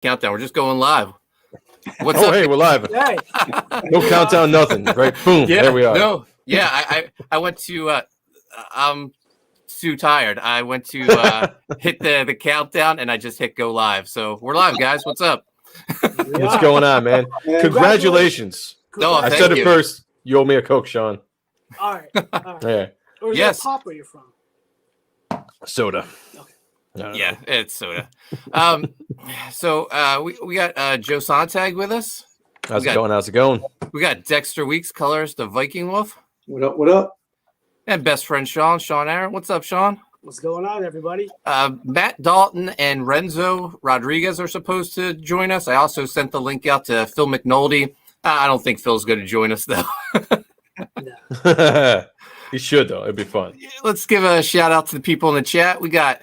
Countdown. We're just going live. What's up? Hey, we're live. Hey. No countdown, nothing. Right? Boom. Yeah, there we are. No. Yeah, I went to. I'm too tired. I went to hit the countdown, and I just hit go live. So we're live, guys. What's up? What's going on, man? Congratulations. No, I said it first. You owe me a Coke, Sean. All right. Yeah. Or is Yes. that pop where you're from? Soda. Okay. Yeah, it's soda. So we got Joe Sonntag with us. How's it going? How's it going? We got Dexter Weeks, colors the Viking Wolf. What up? What up? And best friend Sean Ahrendt. What's up, Sean? What's going on, everybody? Matt Dalton and Renzo Rodriguez are supposed to join us. I also sent the link out to Phil McNulty. I don't think Phil's going to join us, though. No. He should, though. It'd be fun. Let's give a shout out to the people in the chat. We got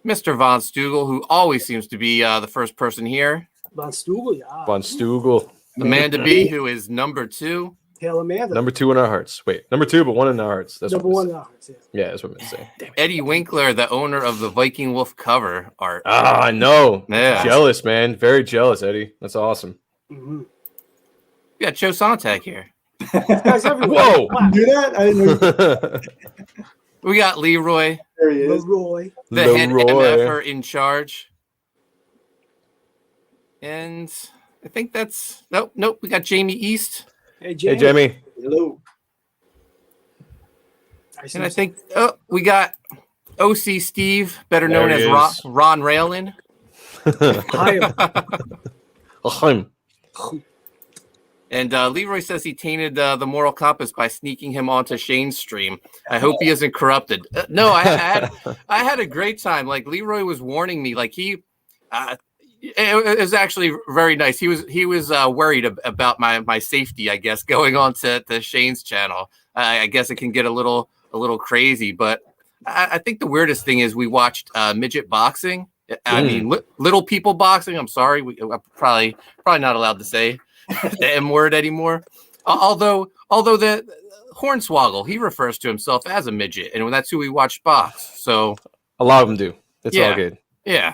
Mr. Von Stugel, who always seems to be the first person here. Von Stugel, yeah. Von Stugel. Amanda B, who is number 2. Hail Amanda. Number 2 in our hearts. Wait, number 2, but 1 in our hearts. That's Number what 1 I'm in our hearts, yeah. Yeah, that's what I'm saying. Eddie Winkler, the owner of the Viking Wolf cover art. Ah, I know. Yeah. Jealous, man. Very jealous, Eddie. That's awesome. Mm-hmm. We got Joe Sonntag here. Guys everywhere. Whoa. Wow. Do that? I didn't know. We got Leroy, There he is. Leroy. the head Leroy. MFer in charge. And I think that's nope. We got Jamie East. Hey, Jamie. Hey, Jamie. Hello. And I think we got OC Steve, better There known he as is. Ron Raylin. Hi. And Leroy says he tainted the moral compass by sneaking him onto Shane's stream. I hope he isn't corrupted. No, I had a great time. Like Leroy was warning me. Like it was actually very nice. He was worried about my safety, I guess, going on to Shane's channel. I guess it can get a little crazy, but I think the weirdest thing is we watched midget boxing. I mean, little people boxing. I'm sorry, I'm probably not allowed to say the M word anymore. Although the Hornswoggle, he refers to himself as a midget, and that's who we watched box. So A lot of them do. It's all good. Yeah.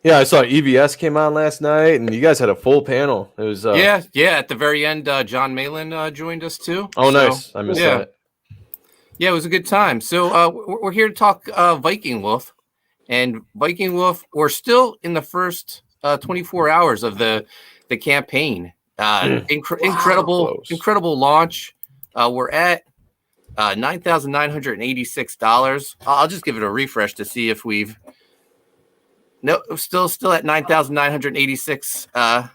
Yeah, I saw EVS came on last night, and you guys had a full panel. It was Yeah. At the very end, John Malin joined us too. Oh, So, nice. I missed that. Yeah, it was a good time. So we're here to talk Viking Wolf, and Viking Wolf. We're still in the first 24 hours of the campaign. Incredible launch. We're at $9,986. I'll just give it a refresh to see if we've. No, still at $9,986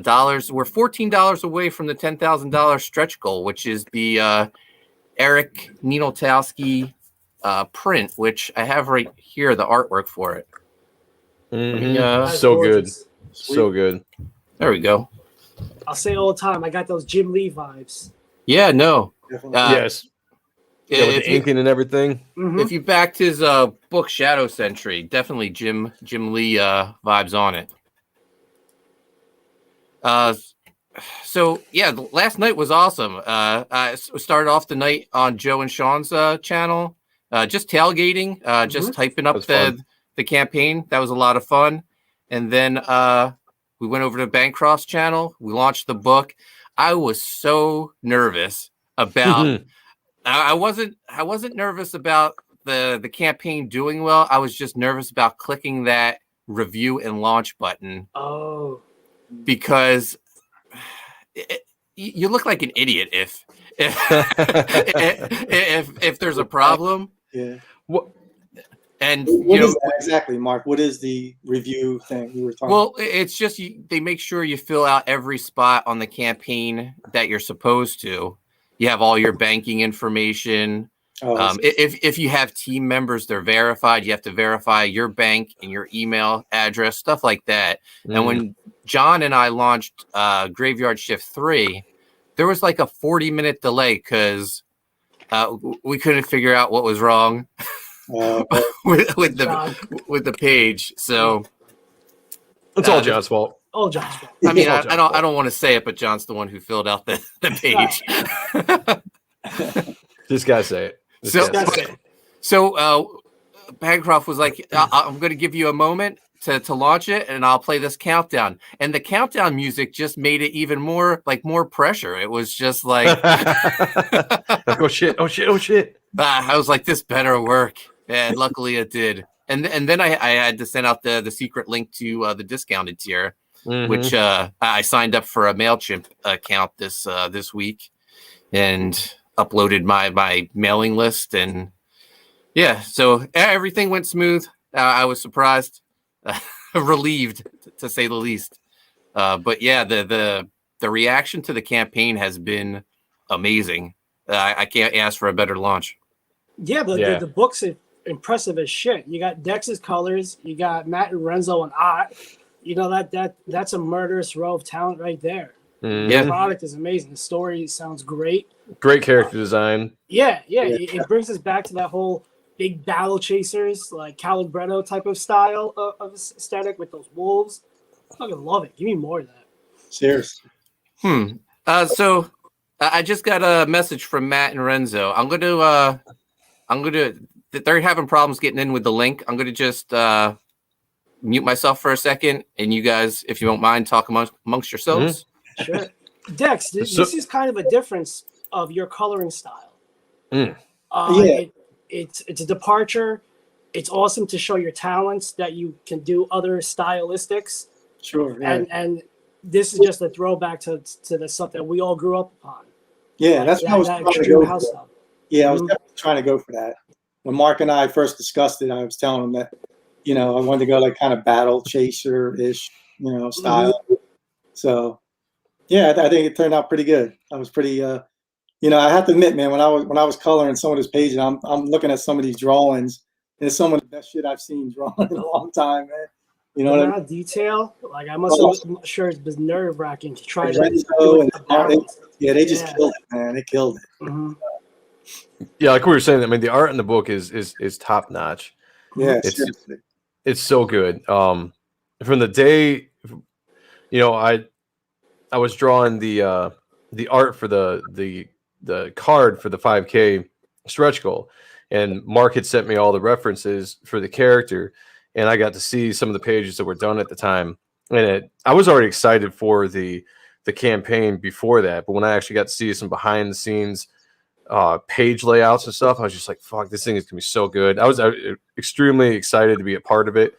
dollars. We're $14 away from the $10,000 stretch goal, which is the Eric Nienoltowski print, which I have right here, the artwork for it. That's So gorgeous. good. So good. There we go. I'll say all the time, I got those Jim Lee vibes. Yeah, no. Definitely. Yes. Yeah, with If the inking and everything. Mhm. if you backed his book Shadow Sentry, definitely Jim Lee vibes on it. So yeah, last night was awesome. I started off the night on Joe and Sean's channel, just tailgating, just typing up was fun. the campaign. That was a lot of fun. And then we went over to Bancroft's channel. We launched the book. I was so nervous about. I wasn't nervous about the campaign doing well. I was just nervous about clicking that review and launch button Oh. because you look like an idiot if there's a problem. Yeah. What? And What is that exactly, Mark? What is the review thing you were talking well, it's just they make sure you fill out every spot on the campaign that you're supposed to. You have all your banking information. about? If you have team members, they're verified. You have to verify your bank and your email address, stuff like that. And when John and I launched Graveyard Shift 3, there was like a 40-minute delay because we couldn't figure out what was wrong with the page. So It's all John's fault. All John's fault. I mean, John's I don't want to say it, but John's the one who filled out the page. Just gotta say it. So Bancroft was like, I'm going to give you a moment to launch it, and I'll play this countdown. And the countdown music just made it even more pressure. It was just like, like, oh shit. I was like, this better work. And luckily it did. And then I had to send out the secret link to the discounted tier, which I signed up for a MailChimp account this week and uploaded my mailing list. And yeah, so everything went smooth. I was surprised, relieved to say the least. But yeah, the reaction to the campaign has been amazing. I can't ask for a better launch. Yeah, but the book's impressive as shit. You got Dex's colors, you got Matt and Renzo and art. You know that's a murderous row of talent right there. The product is amazing. The story sounds great. Great character design. Yeah. It brings us back to that whole big battle chasers, like Calibretto type of style of aesthetic with those wolves. I fucking love it. Give me more of that. Seriously. So I just got a message from Matt and Renzo. I'm gonna they're having problems getting in with the link. I'm gonna just mute myself for a second, and you guys, if you don't mind, talk amongst yourselves. Sure. Dex, this is kind of a difference of your coloring style. It's a departure. It's awesome to show your talents that you can do other stylistics. Sure. Yeah. And this is just a throwback to the stuff that we all grew up upon. Yeah, that's what I was trying to go for. Stuff. Yeah, I was definitely trying to go for that. When Mark and I first discussed it, I was telling him that, I wanted to go like kind of battle chaser-ish, style. So, yeah, I think it turned out pretty good. I was pretty, I have to admit, man, when I was coloring some of this pages, I'm looking at some of these drawings, and it's some of the best shit I've seen drawn in a long time, man. You know what I mean? Detail, like I I'm sure it's been nerve-wracking to try to. They just killed it, man. They killed it. Yeah, like we were saying, I mean, the art in the book is top notch. Yeah, it's so good. From the day, I was drawing the art for the card for the 5K stretch goal, and Mark had sent me all the references for the character, and I got to see some of the pages that were done at the time, and I was already excited for the campaign before that, but when I actually got to see some behind the scenes page layouts and stuff, I was just like, fuck, this thing is gonna be so good. I was extremely excited to be a part of it.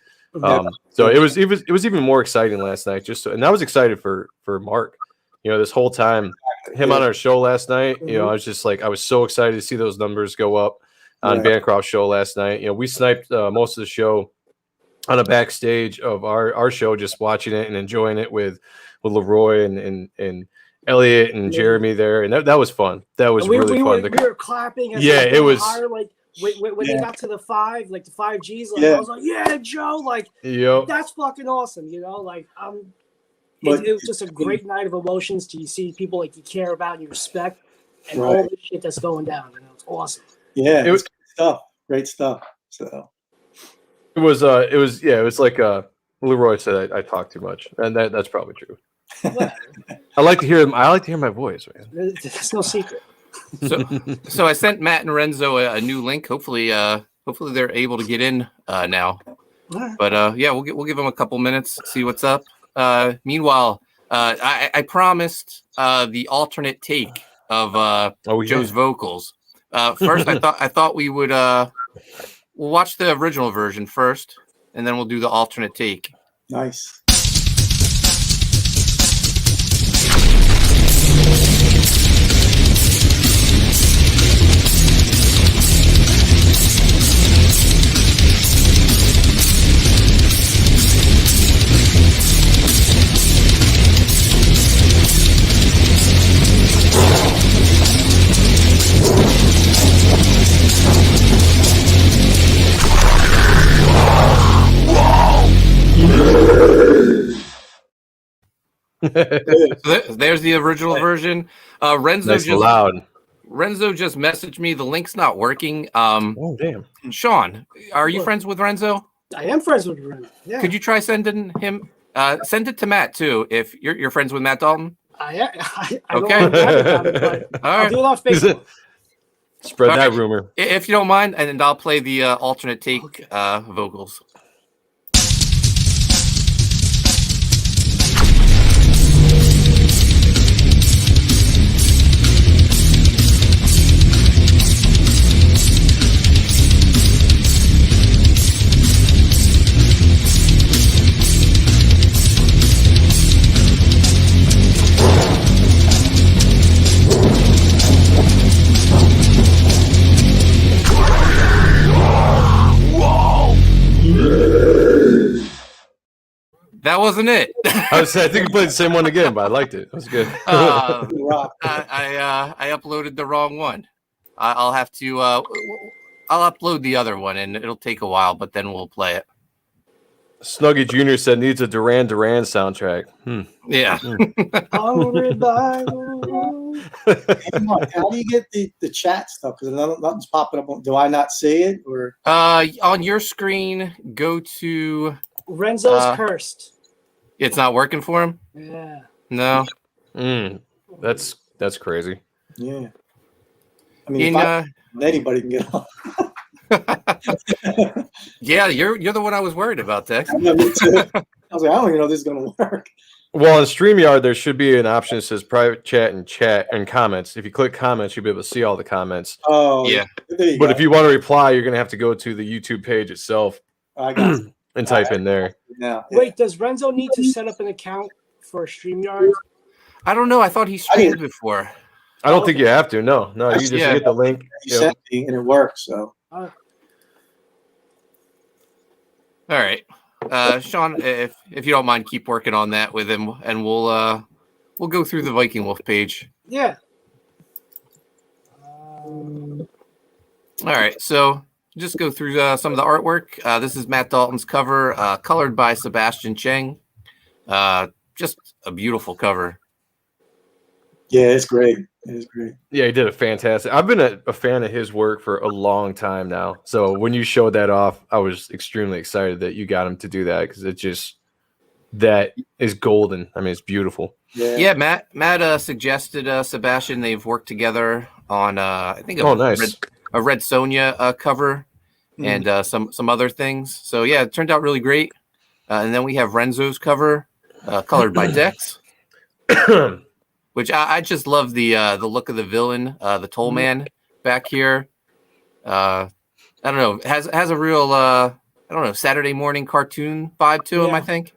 So it was even more exciting last night, and I was excited for Mark, this whole time, him on our show last night. I was just like, I was so excited to see those numbers go up on Bancroft's show last night. We sniped most of the show on a backstage of our show, just watching it and enjoying it with Leroy and Elliot and Jeremy there, and that was fun. That was really fun. We were clapping. It was higher, like when they got to the 5, like the 5Gs. Like, I was like, yeah, Joe, like that's fucking awesome. It was just a great night of emotions to see people like you care about and you respect, and all the shit that's going down. It's awesome. Yeah, it was great stuff. So it was like Leroy said, I talk too much, and that's probably true. I like to hear him. I like to hear my voice, man. There's no secret. So I sent Matt and Renzo a new link. Hopefully they're able to get in now. Right. But we'll give them a couple minutes, see what's up. Meanwhile, I promised the alternate take of Joe's vocals. First, I thought we would we'll watch the original version first, and then we'll do the alternate take. Nice. So there's the original version. Renzo just messaged me. The link's not working. Oh damn. Sean, are you friends with Renzo? I am friends with Renzo. Yeah. Could you try sending him? Send it to Matt too. If you're friends with Matt Dalton. I don't know about it, but I'll do it on Facebook. Spread that rumor. If you don't mind, and I'll play the alternate take vocals. That wasn't it. I think you played the same one again, but I liked it. It was good. I uploaded the wrong one. I'll have to. I'll upload the other one, and it'll take a while, but then we'll play it. Snuggy Jr. said needs a Duran Duran soundtrack. Yeah. How do you get the chat stuff? Because nothing's popping up. Do I not see it? Or on your screen, go to Renzo's cursed. It's not working for him? Yeah. No. That's crazy. Yeah. I mean, anybody can get on. Yeah, you're the one I was worried about, Dex. Me too. I was like, I don't even know if this is going to work. Well, on StreamYard, there should be an option that says private chat and comments. If you click comments, you'll be able to see all the comments. Oh, yeah. But if you want to reply, you're going to have to go to the YouTube page itself and type in there. Yeah. Wait, does Renzo need to set up an account for StreamYard? I don't know. I thought he streamed before. I don't think you have to. No, you just get the link. You sent me and it works. So. All right. Sean, if you don't mind, keep working on that with him, and we'll go through the Viking Wolf page. Yeah. All right, so just go through some of the artwork. This is Matt Dalton's cover, colored by Sebastian Cheng. Just a beautiful cover. Yeah, it's great. It is great. Yeah, he did a fantastic. I've been a fan of his work for a long time now. So when you showed that off, I was extremely excited that you got him to do that because that is golden. I mean, it's beautiful. Yeah. Matt suggested Sebastian. They've worked together on I think a Red Sonja cover and some other things. So yeah, it turned out really great. And then we have Renzo's cover, colored by Dex. Which I just love the look of the villain, the Toll Man back here. I don't know, has a real Saturday morning cartoon vibe to him. I think.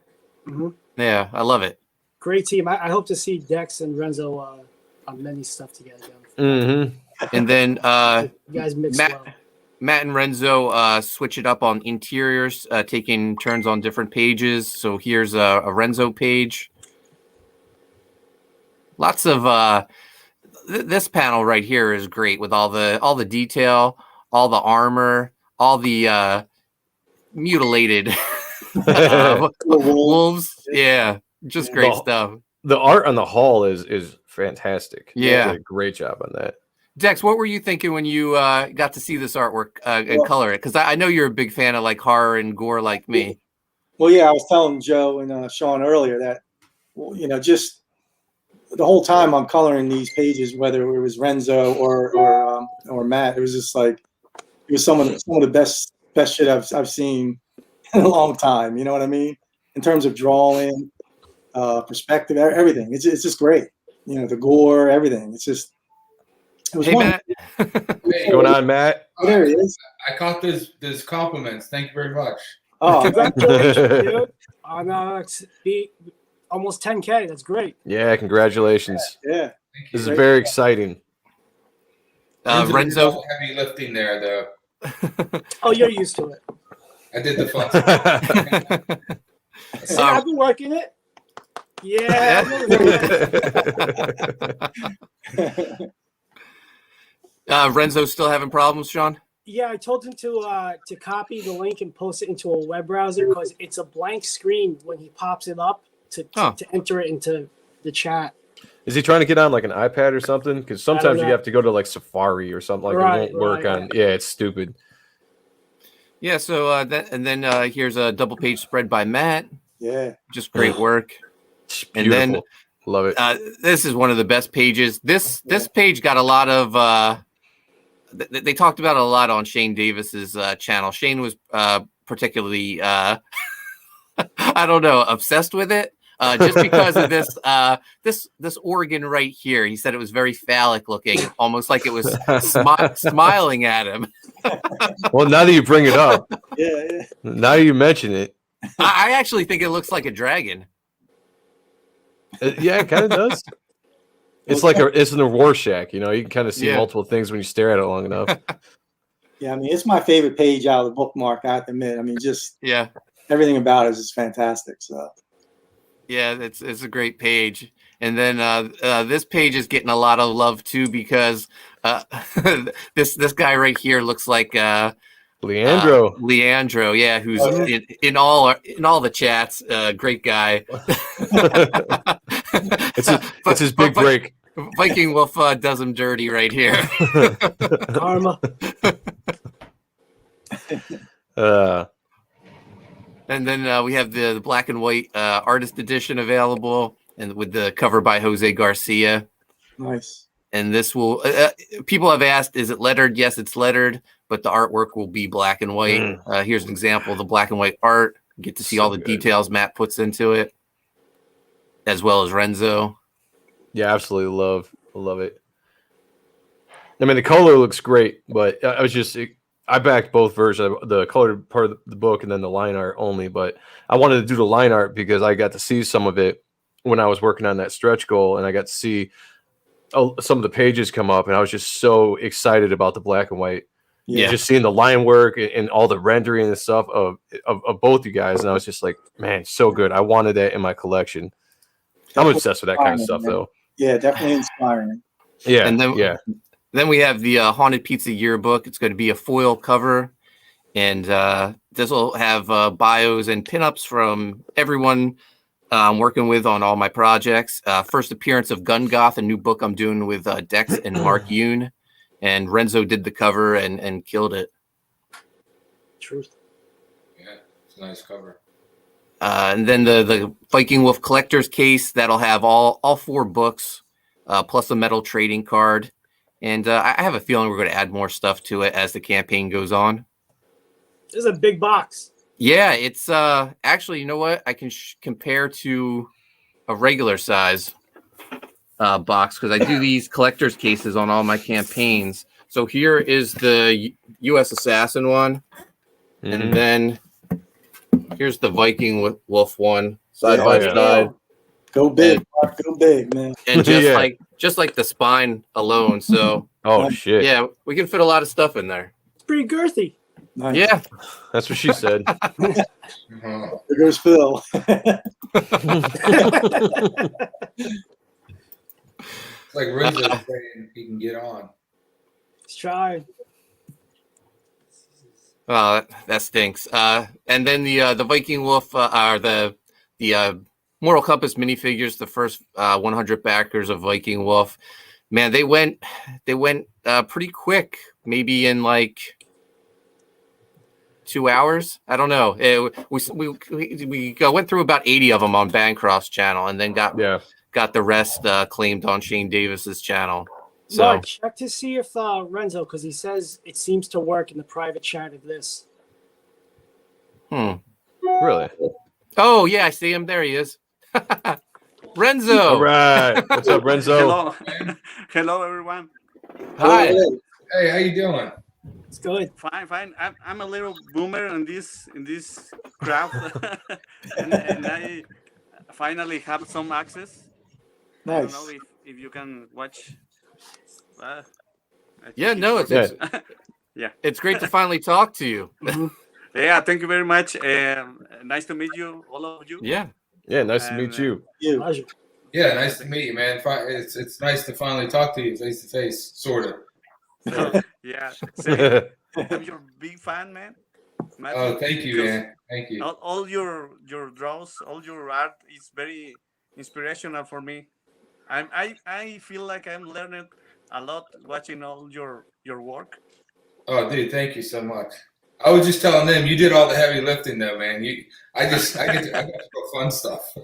Mm-hmm. Yeah, I love it. Great team. I hope to see Dex and Renzo on many stuff together. Mm-hmm. And then you guys mix Matt and Renzo switch it up on interiors, taking turns on different pages. So here's a Renzo page. Lots of this panel right here is great with all the detail, all the armor, all the mutilated wolves. Yeah, just great stuff. The art on the hall is fantastic. Yeah, they did a great job on that. Dex, what were you thinking when you got to see this artwork and color it? Because I know you're a big fan of like horror and gore like me. Well, yeah, I was telling Joe and Sean earlier that just the whole time I'm coloring these pages, whether it was Renzo or Matt, it was just like it was some of the best shit I've seen in a long time. You know what I mean? In terms of drawing, perspective, everything. It's just great. The gore, everything. It was Matt. What's going on, Matt? Oh, there he is. I caught this compliments. Thank you very much. Oh, congratulations, dude! On almost 10K. That's great. Yeah, congratulations. Yeah. This is very exciting. Renzo, heavy lifting there, though. Oh, you're used to it. I did the fun stuff. See, I've been working it. Yeah. Renzo still having problems, Sean? Yeah, I told him to copy the link and post it into a web browser because it's a blank screen when he pops it up to enter it into the chat. Is he trying to get on like an iPad or something? Because sometimes you have to go to like Safari or something. Like it won't work on. Yeah, it's stupid. Yeah. So then here's a double page spread by Matt. Yeah. Just great work. And then love it. This is one of the best pages. This page got a lot of. They talked about it a lot on Shane Davis's channel. Shane was particularly, I don't know, obsessed with it. Just because of this organ right here. He said it was very phallic looking, almost like it was smiling at him. Well, now that you bring it up, yeah. Now you mention it, I actually think it looks like a dragon. Yeah, it kind of does. It's like it's in a Rorschach, you can kind of see multiple things when you stare at it long enough. Yeah, I mean, it's my favorite page out of the bookmark. I have to admit, I mean, just everything about it is just fantastic. So. Yeah, it's a great page. And then this page is getting a lot of love too because this guy right here looks like Leandro. Leandro, yeah, who's in all the chats. Great guy. it's his big break. Viking Wolf does him dirty right here. Karma. And then we have the black and white artist edition available, and with the cover by Jose Garcia. Nice. And this will people have asked, is it lettered? Yes, it's lettered, but the artwork will be black and white. Here's an example of the black and white art. You get to see all the details Matt puts into it, as well as Renzo. Yeah, absolutely love it. I mean, the color looks great, but I backed both versions, the colored part of the book and then the line art only. But I wanted to do the line art because I got to see some of it when I was working on that stretch goal, and I got to see some of the pages come up, and I was just so excited about the black and white. Yeah, just seeing the line work and all the rendering and stuff of both you guys, and I was just like, man, so good. I wanted that in my collection. I'm obsessed with that kind of stuff, though. Yeah, definitely inspiring. Yeah, and then we have the Haunted Pizza Yearbook. It's going to be a foil cover, and this will have bios and pinups from everyone I'm working with on all my projects. First appearance of Gun Goth, a new book I'm doing with Dex and Mark Yoon, and Renzo did the cover and killed it. Truth. Yeah, it's a nice cover. And then the Viking Wolf collector's case that'll have all 4 books, plus a metal trading card. And I have a feeling we're going to add more stuff to it as the campaign goes on. This is a big box. Yeah, it's actually, you know what? I can compare to a regular size box because I do these collector's cases on all my campaigns. So here is the U.S. Assassin one. And then here's the Viking Wolf one side by side. Go big, Mark, go big, man. And just like the spine alone. So shit. Yeah, we can fit a lot of stuff in there. It's pretty girthy. Nice. Yeah. That's what she said. There goes Phil. It's like Renzo saying he can get on. Let's try. That stinks. And then the Viking Wolf are the Moral Compass minifigures, the first 100 backers of Viking Wolf. Man, they went pretty quick. Maybe in like 2 hours. I don't know. We went through about 80 of them on Bancroft's channel, and then got the rest claimed on Shane Davis's channel. So Mark, check to see if Renzo, because he says it seems to work in the private chat of this. Really? Oh yeah, I see him. There he is. Renzo. All right. What's up, Renzo? Hello. Hello, everyone. Hi. Hey, how you doing? It's good. Fine. I'm a little boomer in this craft, and I finally have some access. Nice. I don't know if you can watch. It's great to finally talk to you. Yeah, thank you very much. Nice to meet you, all of you. Yeah, nice to meet you. Yeah, nice to meet you, man. It's nice to finally talk to you face to face, sort of. Yeah, I'm your big fan, man. Oh, thank you, man. Thank you. All your draws, all your art is very inspirational for me. I feel like I'm learning a lot watching all your work. Oh, dude, thank you so much. I was just telling them you did all the heavy lifting, though, man. I got to go fun stuff.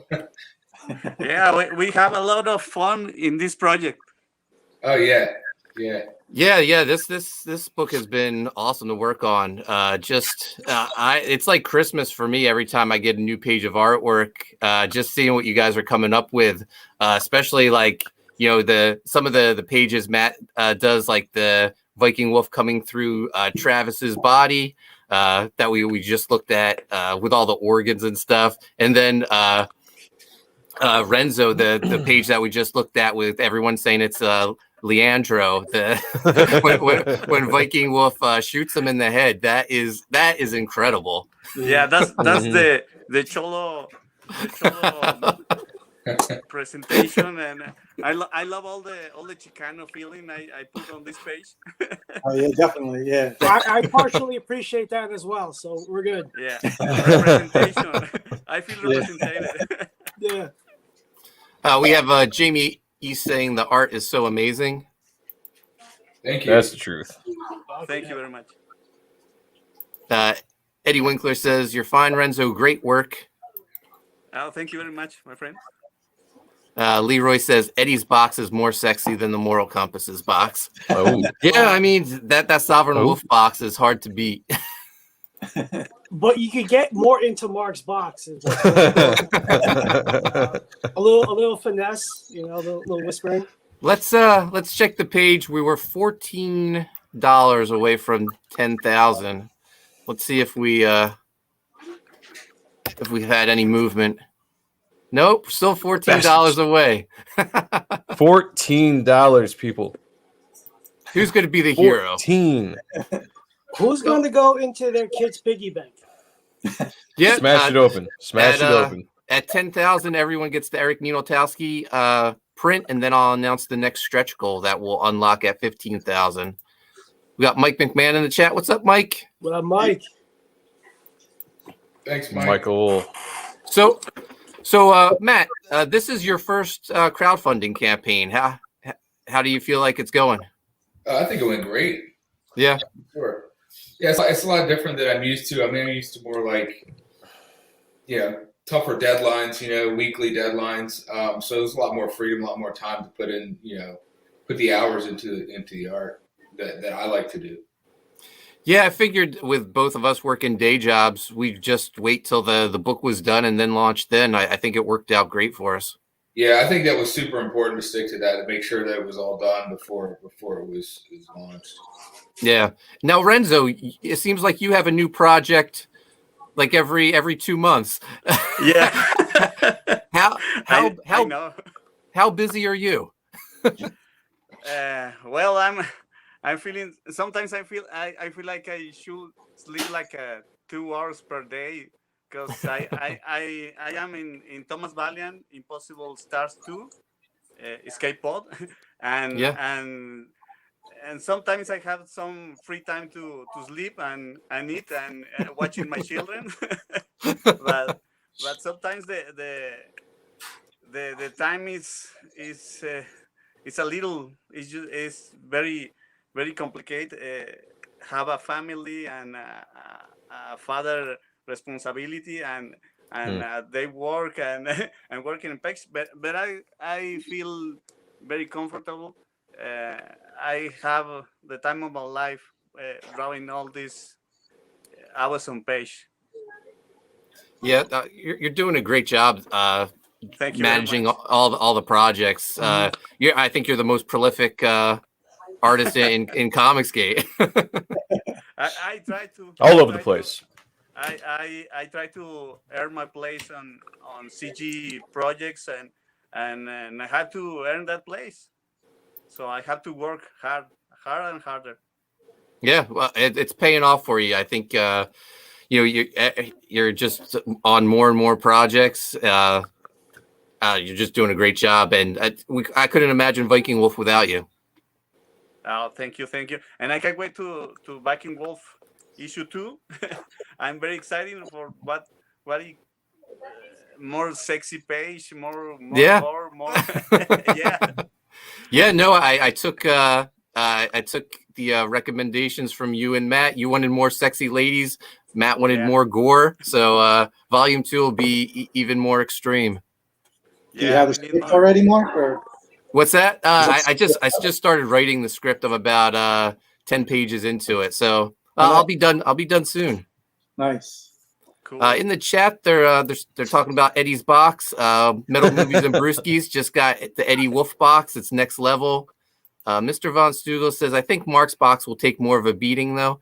Yeah, we have a lot of fun in this project. Oh yeah. This book has been awesome to work on. It's like Christmas for me every time I get a new page of artwork. Just seeing what you guys are coming up with, especially like some of the pages Matt does, like the Viking Wolf coming through Travis's body that we just looked at with all the organs and stuff, and then Renzo, the page that we just looked at with everyone saying it's Leandro, when Viking Wolf shoots him in the head. That is incredible. Yeah, that's the cholo presentation, and I love all the Chicano feeling I put on this page. Oh yeah, definitely, yeah. I partially appreciate that as well, so we're good. Yeah, representation. I feel represented. Yeah. We have Jamie E saying the art is so amazing. Thank you. That's the truth. Thank you very much. Eddie Winkler says, "You're fine, Renzo. Great work." Oh, thank you very much, my friend. Leroy says Eddie's box is more sexy than the Moral Compass's box. Oh, Yeah, I mean that Sovereign Wolf box is hard to beat. But you could get more into Mark's box. A little finesse, you know, a little whispering. Let's check the page. We were $14 away from 10,000. Let's see if we've had any movement. Nope, still $14 away. $14, people. Who's going to be the hero? 14. Who's going to go into their kid's piggy bank? Yeah, Smash it open. Smash it open. At 10,000, everyone gets the Eric Nienotowski print, and then I'll announce the next stretch goal that will unlock at 15,000. We got Mike McMahon in the chat. What's up, Mike? What up, Mike? Thanks, Mike. Michael. So Matt, this is your first crowdfunding campaign. How do you feel like it's going? I think it went great. Yeah. Sure. Yeah, it's a lot different than I'm used to. I mean, I'm used to more like, tougher deadlines, weekly deadlines. So there's a lot more freedom, a lot more time to put in, put the hours into the art that I like to do. Yeah, I figured with both of us working day jobs, we'd just wait till the book was done and then launch then. I think it worked out great for us. Yeah, I think that was super important to stick to that and make sure that it was all done before it was launched. Yeah. Now, Renzo, it seems like you have a new project like every 2 months. Yeah. How busy are you? Well, I'm feeling. Sometimes I feel like I should sleep like 2 hours per day because I am in Thomas Valiant Impossible Stars 2 Escape Pod and sometimes I have some free time to sleep and eat and watching my children, but sometimes the time is a little is very very complicated. Have a family and a father responsibility and they work and working in PEX, but I feel very comfortable. I have the time of my life drawing all these hours on page. Yeah, you're doing a great job. Thank you. Managing all the projects. I think you're the most prolific artist in Comicsgate. I try to all over the place. I try to earn my place on CG projects and I have to earn that place. So I have to work harder and harder. Yeah, well, it's paying off for you. I think you're just on more and more projects. You're just doing a great job, and I couldn't imagine Viking Wolf without you. Oh, thank you, and I can't wait to Viking Wolf issue 2. I'm very excited for what more sexy page, more yeah, more yeah. Yeah, no, I took the recommendations from you and Matt. You wanted more sexy ladies. Matt wanted more gore. So volume 2 will be even more extreme. Do you have a script already, Mark? Or? What's that? I just started writing the script. I'm about 10 pages into it. So I'll be done. I'll be done soon. Nice. Cool. In the chat, they're talking about Eddie's box. Metal Movies and Brewskis just got the Eddie Wolf box. It's next level. Mr. Von Stugel says, I think Mark's box will take more of a beating, though.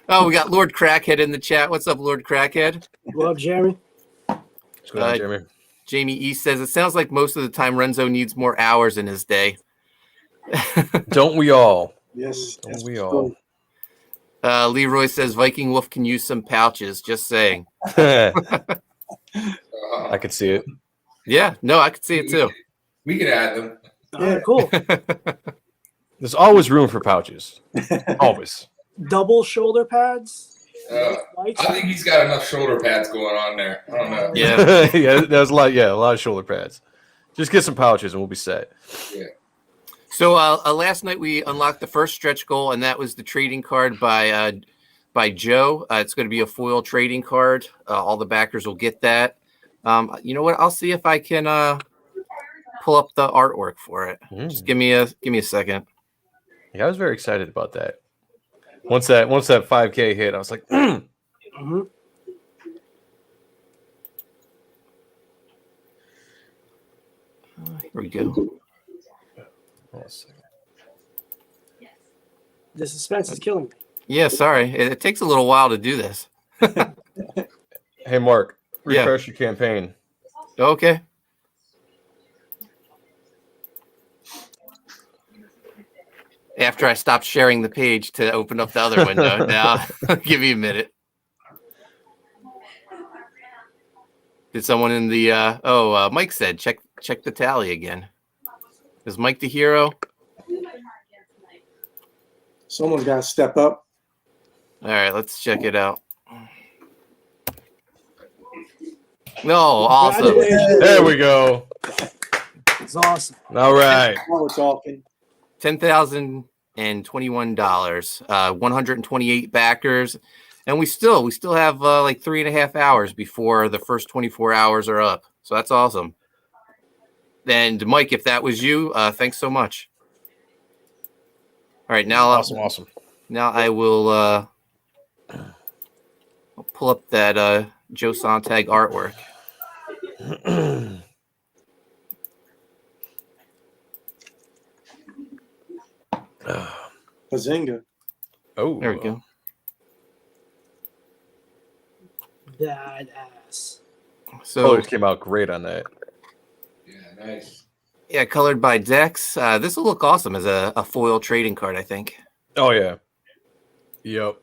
Oh, we got Lord Crackhead in the chat. What's up, Lord Crackhead? What up, Jeremy? What's going on, Jeremy? Jamie E says, it sounds like most of the time Renzo needs more hours in his day. Don't we all? Yes. Don't we all? Leroy says Viking Wolf can use some pouches. Just saying. I could see it. Yeah, no, I could see it too. We could add them. Yeah, cool. There's always room for pouches. Always. Double shoulder pads. I think he's got enough shoulder pads going on there. I don't know. Yeah. Yeah, there's a lot. Yeah, a lot of shoulder pads. Just get some pouches and we'll be set. Yeah. So last night we unlocked the first stretch goal, and that was the trading card by Joe. It's going to be a foil trading card. All the backers will get that. You know what? I'll see if I can pull up the artwork for it. Just give me a second. Yeah, I was very excited about that. Once that 5K hit, I was like, Mm-hmm. Here we go. The suspense is killing me. Yeah, sorry. It takes a little while to do this. Hey, Mark, Yeah. refresh your campaign. Okay. After I stopped sharing the page to open up the other window. Now, I'll give you a minute. Did someone in the Mike said check the tally again. Is Mike the hero? Someone's got to step up. All right, let's check it out. No, awesome. There we go. It's awesome. All right. Now we're talking. $10,021, 128 backers, and we still have like 3.5 hours before the first 24 hours are up. So that's awesome. And Mike, if that was you, thanks so much. All right, now Awesome. Now I will I'll pull up that Joe Sonntag artwork. Bazinga. Oh, There we go. Badass. So colors came out great on that. Yeah, nice. yeah, colored by Dex. This will look awesome as a foil trading card, I think. Oh yeah. Yep.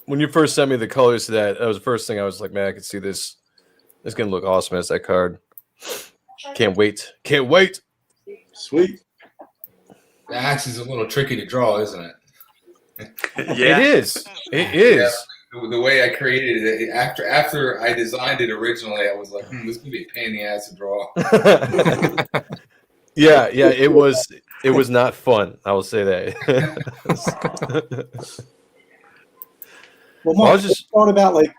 When you first sent me the colors to that was the first thing I was like, man, I could see this. It's gonna look awesome as that card. Can't wait. Can't wait. Sweet. The axe is a little tricky to draw, isn't it? It is. It is. The way I created it, after I designed it originally, I was like, this is gonna be a pain in the ass to draw. Yeah, it was not fun. I will say that. Well, Mark, I was just thought about like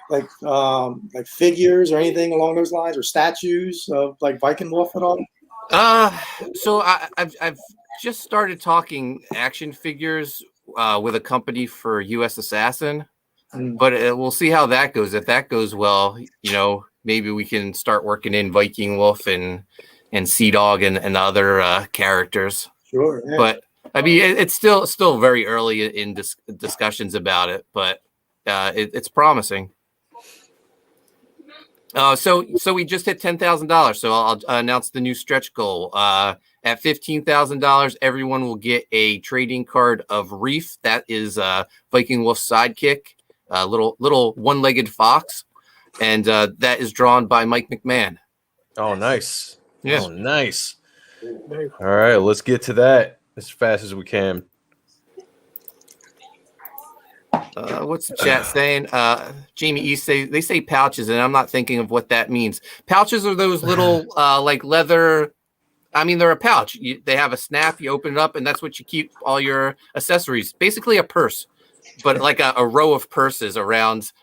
figures or anything along those lines, or statues of like Viking Wolf at all. So I've just started talking action figures with a company for U.S. Assassin, but we'll see how that goes. If that goes well, maybe we can start working in Viking Wolf and Sea Dog and other characters. Sure. Yeah. But I mean, it's still very early in discussions about it, but it's promising. So we just hit $10,000. So I'll announce the new stretch goal. At $15,000, everyone will get a trading card of Reef. That is Viking Wolf's sidekick, little one-legged fox, and that is drawn by Mike McMahon. Oh, nice. Yeah. Oh, nice. All right, let's get to that as fast as we can. What's the chat saying? Jamie East they say pouches, and I'm not thinking of what that means. Pouches are those little like leather. I mean, they're a pouch. They have a snap. You open it up, and that's what you keep all your accessories. Basically, a purse, but like a row of purses around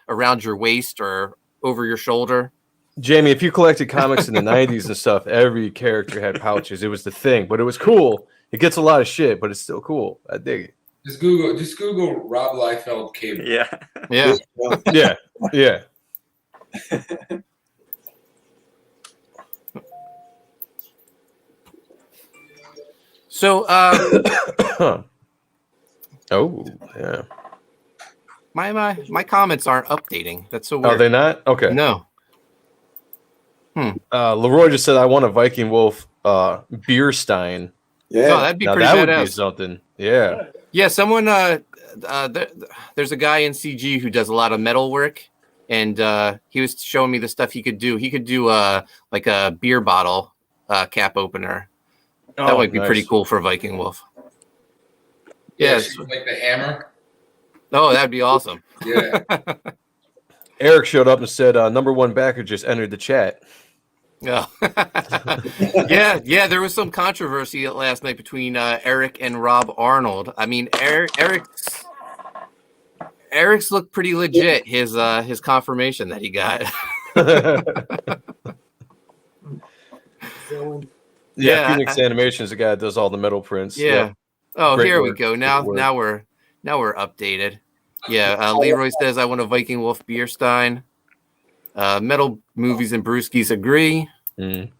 your waist or over your shoulder. Jamie, if you collected comics in the 90s and stuff, every character had pouches. It was the thing, but it was cool. It gets a lot of shit, but it's still cool. I dig it. Just Google Rob Liefeld cable. Yeah. Yeah. So, oh yeah. My comments aren't updating. That's so weird. Are they not? Okay. No. Leroy just said, "I want a Viking Wolf beer stein." Yeah, Oh, that'd be Now pretty that badass. would be something. Yeah. Yeah, someone. There's a guy in CG who does a lot of metal work, and he was showing me the stuff he could do. He could do like a beer bottle cap opener. That might be pretty cool for Viking Wolf. Yeah, like the hammer. Oh, that'd be awesome. Yeah. Eric showed up and said, "Number one backer just entered the chat." Yeah. There was some controversy last night between Eric and Rob Arnold. I mean, Eric's looked pretty legit. His confirmation that he got. Yeah, Phoenix Animation is the guy that does all the metal prints. Yeah. Yep. Oh, Great here work. we go. Now we're updated. Yeah. Leroy says I want a Viking Wolf beer stein. Metal movies and brewskis agree. Jamie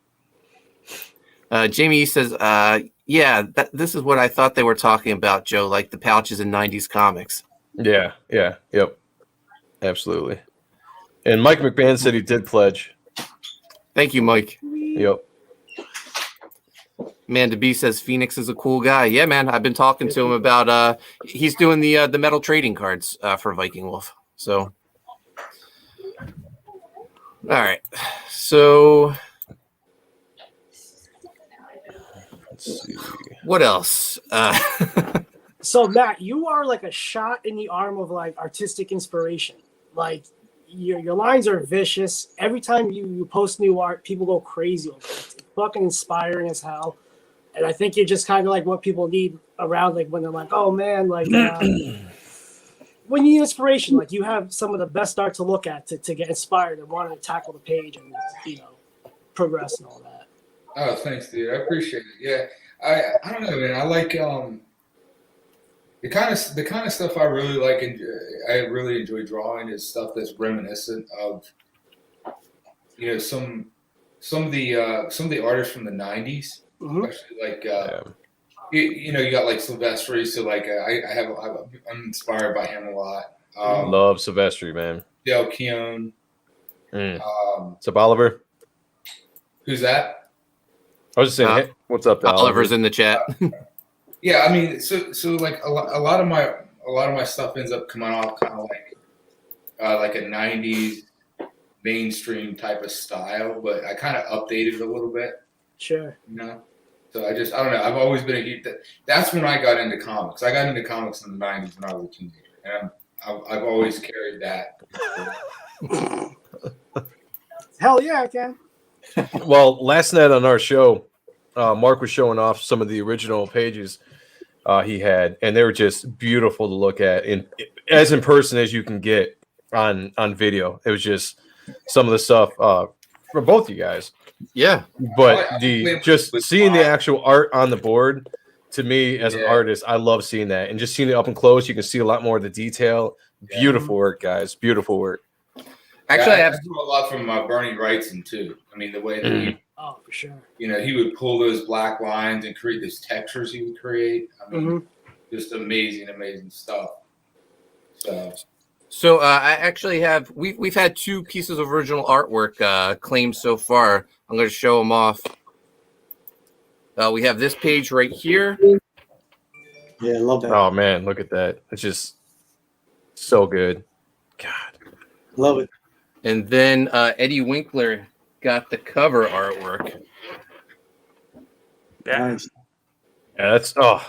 says, this is what I thought they were talking about, Joe, like the pouches in 90s comics. Yeah. Yep. Absolutely. And Mike McMahon said he did pledge. Thank you, Mike. Yep. Amanda B says Phoenix is a cool guy. Yeah, man. I've been talking to him about he's doing the metal trading cards for Viking Wolf. So all right. So let's see. What else? So Matt, you are like a shot in the arm of like artistic inspiration. Like your lines are vicious. Every time you post new art, people go crazy over it. It's fucking inspiring as hell. And I think you're just kind of like what people need around, like when they're like, oh man, like when you need inspiration, like you have some of the best art to look at to get inspired and want to tackle the page and progress and all that. Oh, thanks, dude. I appreciate it. Yeah, I don't know, man. I like the kind of stuff I really like. I really enjoy drawing is stuff that's reminiscent of some of the artists from the '90s. Especially like you got like Silvestri, so like I'm inspired by him a lot. Love Silvestri, man. Dale Keown. What's up, Oliver? Who's that? I was just saying, hey, what's up, Oliver's in the chat. Yeah, I mean, so like a lot of my stuff ends up coming off kind of like a '90s mainstream type of style, but I kind of updated it a little bit. Sure. So I don't know. I've always been a huge. That's when I got into comics. I got into comics in the '90s when I was a teenager, and I've always carried that. Hell yeah, I can. Well, last night on our show, Mark was showing off some of the original pages he had, and they were just beautiful to look at, and as in person as you can get on video. It was just some of the stuff for both you guys. Yeah, but just seeing the actual art on the board, to me as an artist, I love seeing that, and just seeing it up and close, you can see a lot more of the detail. Beautiful work, guys. Beautiful work. Actually, I have a lot from Bernie Wrightson too. I mean, the way that he, for sure. He would pull those black lines and create those textures he would create. I mean, just amazing stuff. So I actually have we've had 2 pieces of original artwork claimed so far. I'm going to show them off. We have this page right here. Yeah, I love that. Oh man, look at that! It's just so good. God, love it. And then Eddie Winkler got the cover artwork. Yeah, Nice. Yeah,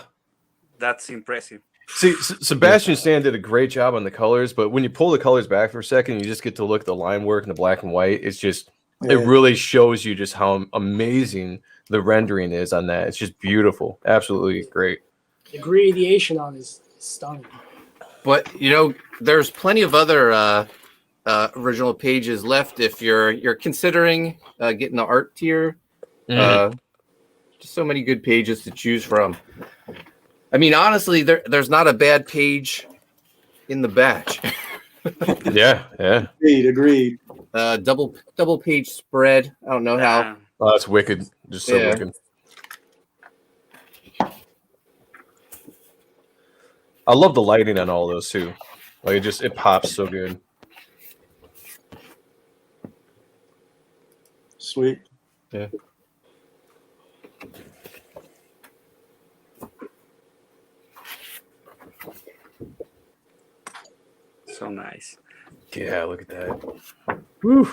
that's impressive. See, Sebastian Stan did a great job on the colors, but when you pull the colors back for a second, you just get to look at the line work and the black and white. It's just, it really shows you just how amazing the rendering is on that. It's just beautiful. Absolutely great. The gradation on is stunning. But, there's plenty of other original pages left if you're considering getting the art tier. Just so many good pages to choose from. I mean, honestly, there's not a bad page in the batch. Yeah. Agreed. Double page spread. I don't know how. Oh, that's wicked. Just so wicked. I love the lighting on all those too. Like it pops so good. Sweet. Yeah. So nice. Yeah, look at that. Whew.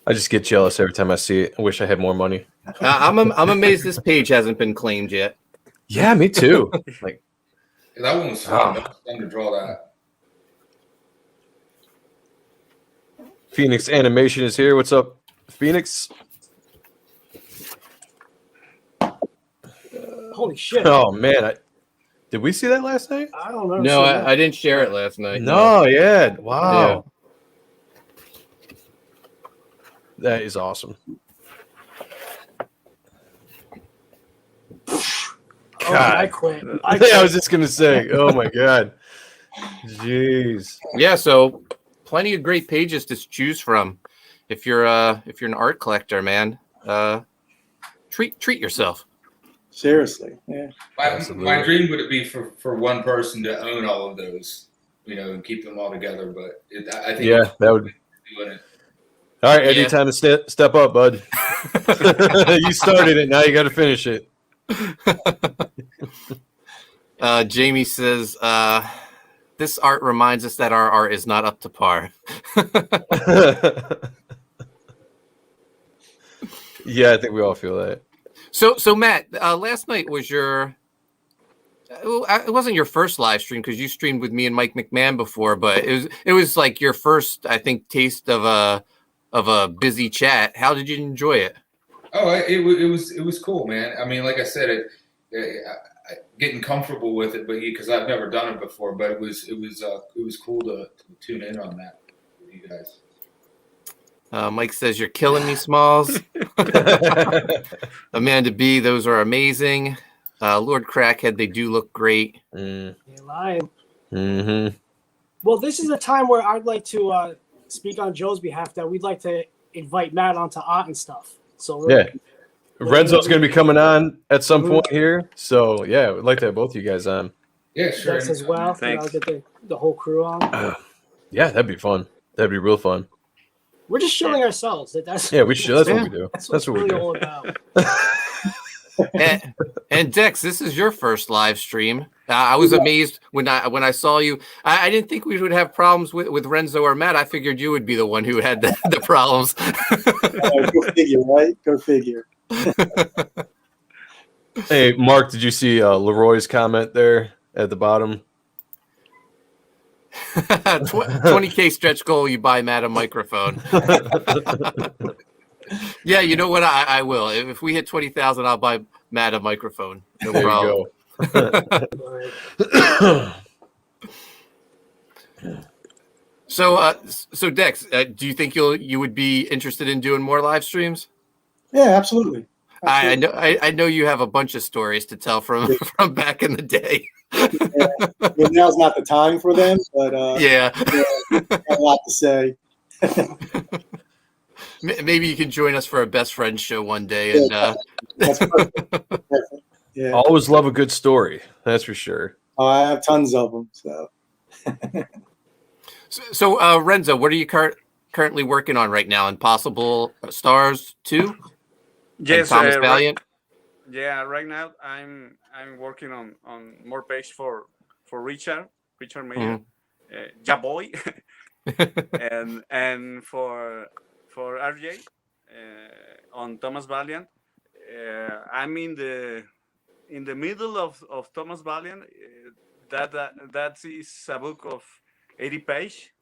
I just get jealous every time I see it. I wish I had more money. I'm amazed this page hasn't been claimed yet. Yeah, me too. Like that one was fun. That was fun to draw that. Phoenix Animation is here. What's up, Phoenix? Holy shit! Oh man, did we see that last night? I don't know. No, I didn't share it last night. No, yeah. Wow. That is awesome. God. I quit. I was just gonna say, oh my god. Jeez. Yeah, so plenty of great pages to choose from. If you're an art collector, man, treat yourself. Seriously, yeah. My dream would be for one person to own all of those, and keep them all together. But I think that would. Doing it. All right, Eddie, time to step up, bud. You started it, now you got to finish it. Jamie says, this art reminds us that our art is not up to par. Yeah, I think we all feel that. So Matt, last night was it wasn't your first live stream because you streamed with me and Mike McMahon before, but it was like your first, I think, taste of a busy chat. How did you enjoy it? Oh, it was cool, man. I mean, like I said, getting comfortable with it, but because I've never done it before, but it was cool to tune in on that with you guys. Mike says you're killing me, Smalls. Amanda B, those are amazing. Lord Crackhead, they do look great. You're lying. Mm-hmm. Well, this is a time where I'd like to speak on Joe's behalf that we'd like to invite Matt onto art and stuff. So Renzo's going to be coming on at some point here. So yeah, we'd like to have both of you guys on. Yeah, sure. Dex as well. Thanks. I'll get the whole crew on. Yeah, that'd be fun. That'd be real fun. We're just shilling ourselves. We should. That's what we do. That's what we really do. all about. And Dex, this is your first live stream. I was amazed when I saw you. I didn't think we would have problems with Renzo or Matt. I figured you would be the one who had the problems. Go figure, right? Go figure. Hey, Mark, did you see Leroy's comment there at the bottom? 20K stretch goal, you buy Matt a microphone. Yeah, you know what? I will. If we hit 20,000, I'll buy Matt a microphone. No problem. So Dex, do you think you would be interested in doing more live streams? Yeah, absolutely. I know you have a bunch of stories to tell from back in the day. Well, now's not the time for them, but yeah, got a lot to say. Maybe you can join us for a best friend show one day. And that's perfect. Yeah, always love a good story. That's for sure. Oh, I have tons of them. So Renzo, what are you currently working on right now? Impossible Stars 2? Yes, Thomas Valiant. Right now I'm working on more page for Richard Mayer, Ja Boy, and for RJ on Thomas Valiant. I'm in the middle of Thomas Valiant. That is a book of 80 page,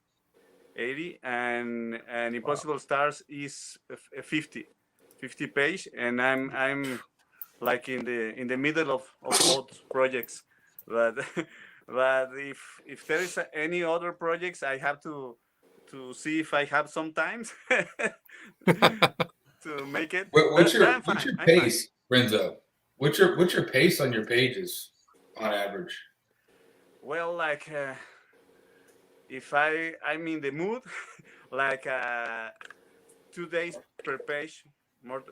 and Impossible Stars is 50 page, and I'm like in the middle of both projects. But if there is any other projects, I have to see if I have some time to make it. What's your pace, Renzo? What's your pace on your pages on average? Well, like if I'm in the mood, like 2 days per page, more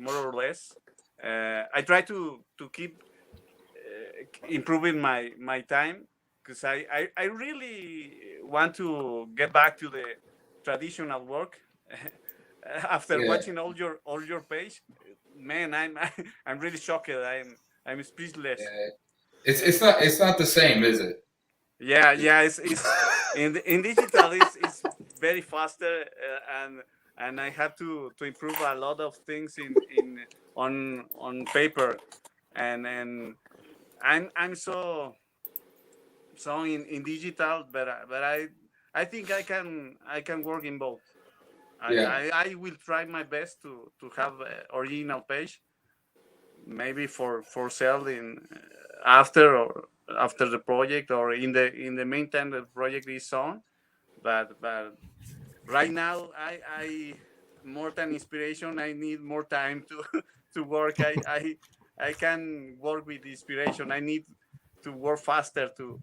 or less. I try to keep improving my time because I really want to get back to the traditional work. After watching all your page, man, I'm really shocked. I'm speechless. It's not the same, is it? Yeah. It's in digital it's very faster, and I have to improve a lot of things on paper, and I'm so in digital, but I think I can work in both. I will try my best to have an original page, maybe for sale in after the project, or in the meantime the project is on. But right now I more than inspiration, I need more time to to work. I can work with inspiration. I need to work faster to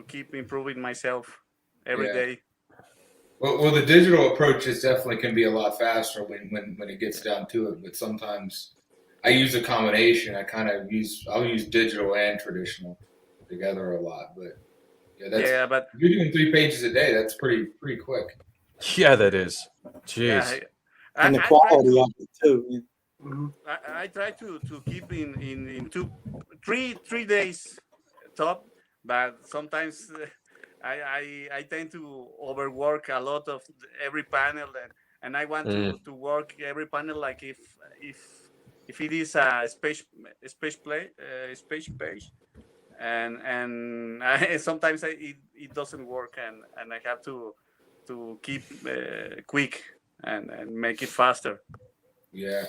keep improving myself every day. Well, the digital approach is definitely can be a lot faster when it gets down to it. But sometimes I use a combination. I'll use digital and traditional together a lot. But but if you're doing 3 pages a day, that's pretty quick. Yeah, that is. Jeez. And the quality of it too. I try to keep in 3 days top, but sometimes I tend to overwork a lot of every panel, and I want to work every panel like if it is a space page, and sometimes it doesn't work, and I have to keep quick and make it faster. Yeah.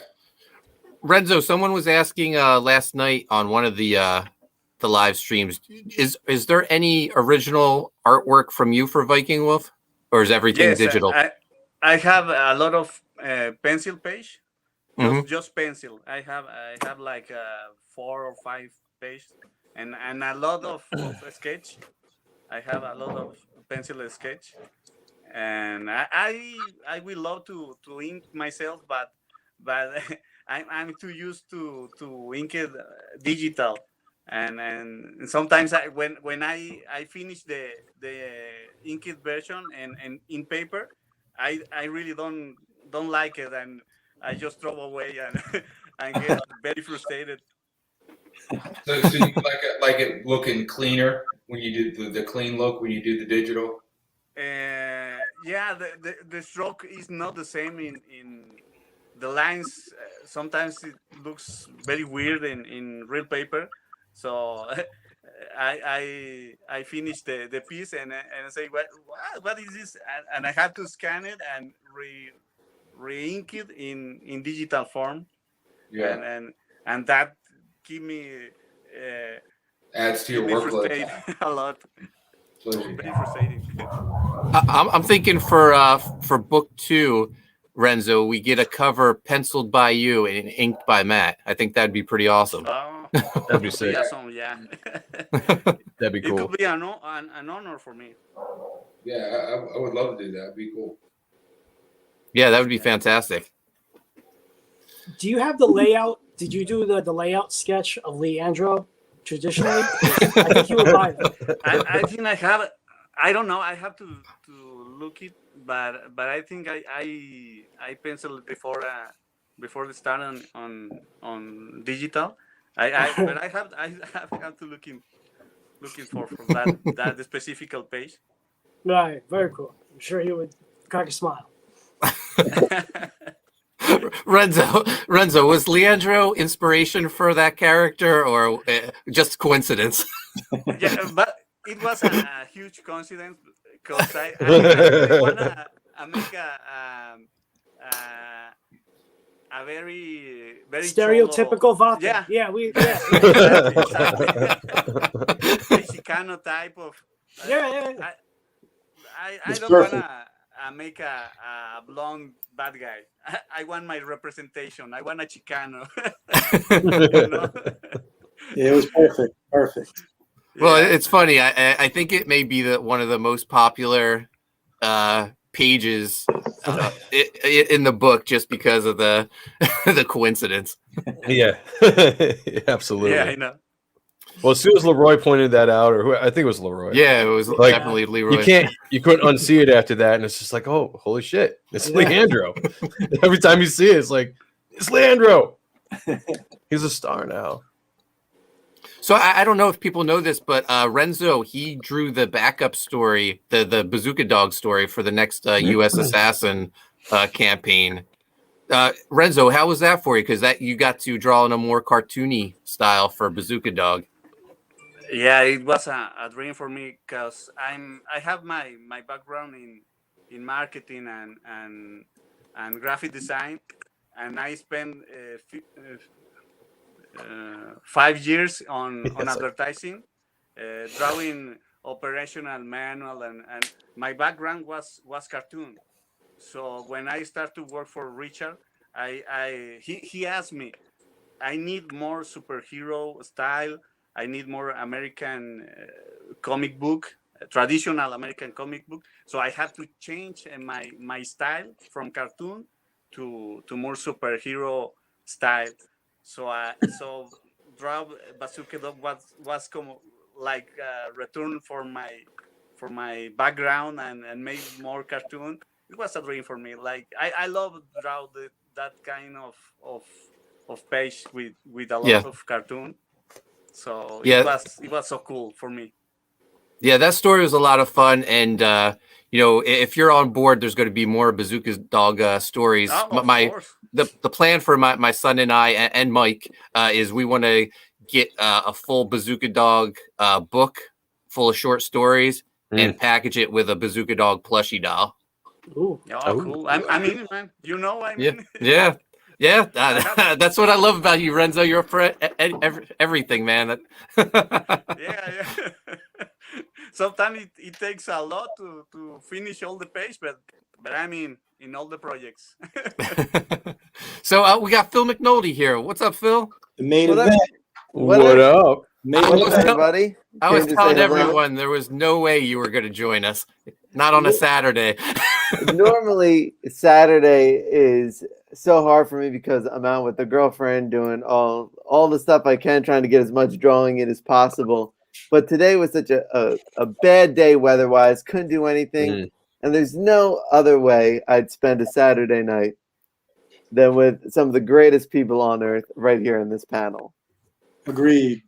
Renzo, someone was asking last night on one of the live streams, is there any original artwork from you for Viking Wolf, or is everything digital? I have a lot of pencil page, just pencil. I have like 4 or 5 pages, and a lot of sketch. I have a lot of pencil sketch, and I will love to ink myself, but I'm too used to ink it digital. And sometimes when I finish the inked version and in paper, I really don't like it, and I just throw away and get very frustrated. So you like it looking cleaner when you do the clean look when you do the digital? Yeah, the stroke is not the same in the lines. Sometimes it looks very weird in real paper. So I finished the piece and I say, what is this? And I have to scan it and re-ink it in digital form. Yeah. And that give me adds to your workload a lot. Very frustrating. I'm thinking for book 2, Renzo, we get a cover penciled by you and inked by Matt. I think that'd be pretty awesome. That'd be sick. Awesome, yeah. That'd be cool. It could be an honor for me. Yeah, I would love to do that. It'd be cool. Yeah, that would be fantastic. Do you have the layout? Did you do the layout sketch of Leandro traditionally? I think you would buy it. I think I have it. I don't know. I have to look it, but I think I penciled before the start on digital. But I have to looking for that specific page. Right, very cool. I'm sure he would crack a smile. Renzo, was Leandro inspiration for that character or just coincidence? Yeah, but it was a huge coincidence because I want to make a very stereotypical Vato. Yeah, exactly. Chicano type of. Yeah. I don't want to make a blonde bad guy. I want my representation. I want a Chicano. You know? Yeah, it was perfect. Well, it's funny. I think it may be one of the most popular pages in the book just because of the coincidence. Yeah, absolutely. Yeah, I know. Well, as soon as Leroy pointed that out, or I think it was Leroy. Yeah, it was definitely Leroy. You couldn't unsee it after that, and it's just like, oh, holy shit, it's Leandro. Every time you see it, it's like, it's Leandro. He's a star now. So I don't know if people know this, but Renzo, he drew the backup story, the Bazooka Dog story for the next U.S. Assassin campaign. Renzo, how was that for you? Because that you got to draw in a more cartoony style for Bazooka Dog. Yeah, it was a dream for me because I have my background in marketing and graphic design, and I spent 5 years on advertising, drawing operational manual, and my background was cartoon. So when I started to work for Richard, he asked me, I need more superhero style. I need more American comic book, traditional American comic book. So I had to change my style from cartoon to more superhero style. So draw Bazooka Dog was como like a return for my background and make more cartoon. It was a dream for me. Like I love draw that kind of page with a lot of cartoon. So it was so cool for me. Yeah, that story was a lot of fun, and if you're on board, there's going to be more Bazooka Dog stories. The plan for my son and I and Mike is we want to get a full Bazooka Dog book full of short stories and package it with a Bazooka Dog plushie doll. Ooh. Oh, cool! I mean, man, I mean. Yeah, that's what I love about you, Renzo. You're for everything, man. Yeah. Sometimes it takes a lot to finish all the page, but I mean, in all the projects. So we got Phil McNulty here. What's up, Phil? The main event. What up? What's up, everybody? I was telling everyone there was no way you were going to join us. Not on a Saturday. Normally, Saturday is so hard for me because I'm out with the girlfriend doing all the stuff I can, trying to get as much drawing in as possible. But today was such a bad day weather-wise, couldn't do anything. And there's no other way I'd spend a Saturday night than with some of the greatest people on earth right here in this panel. Agreed.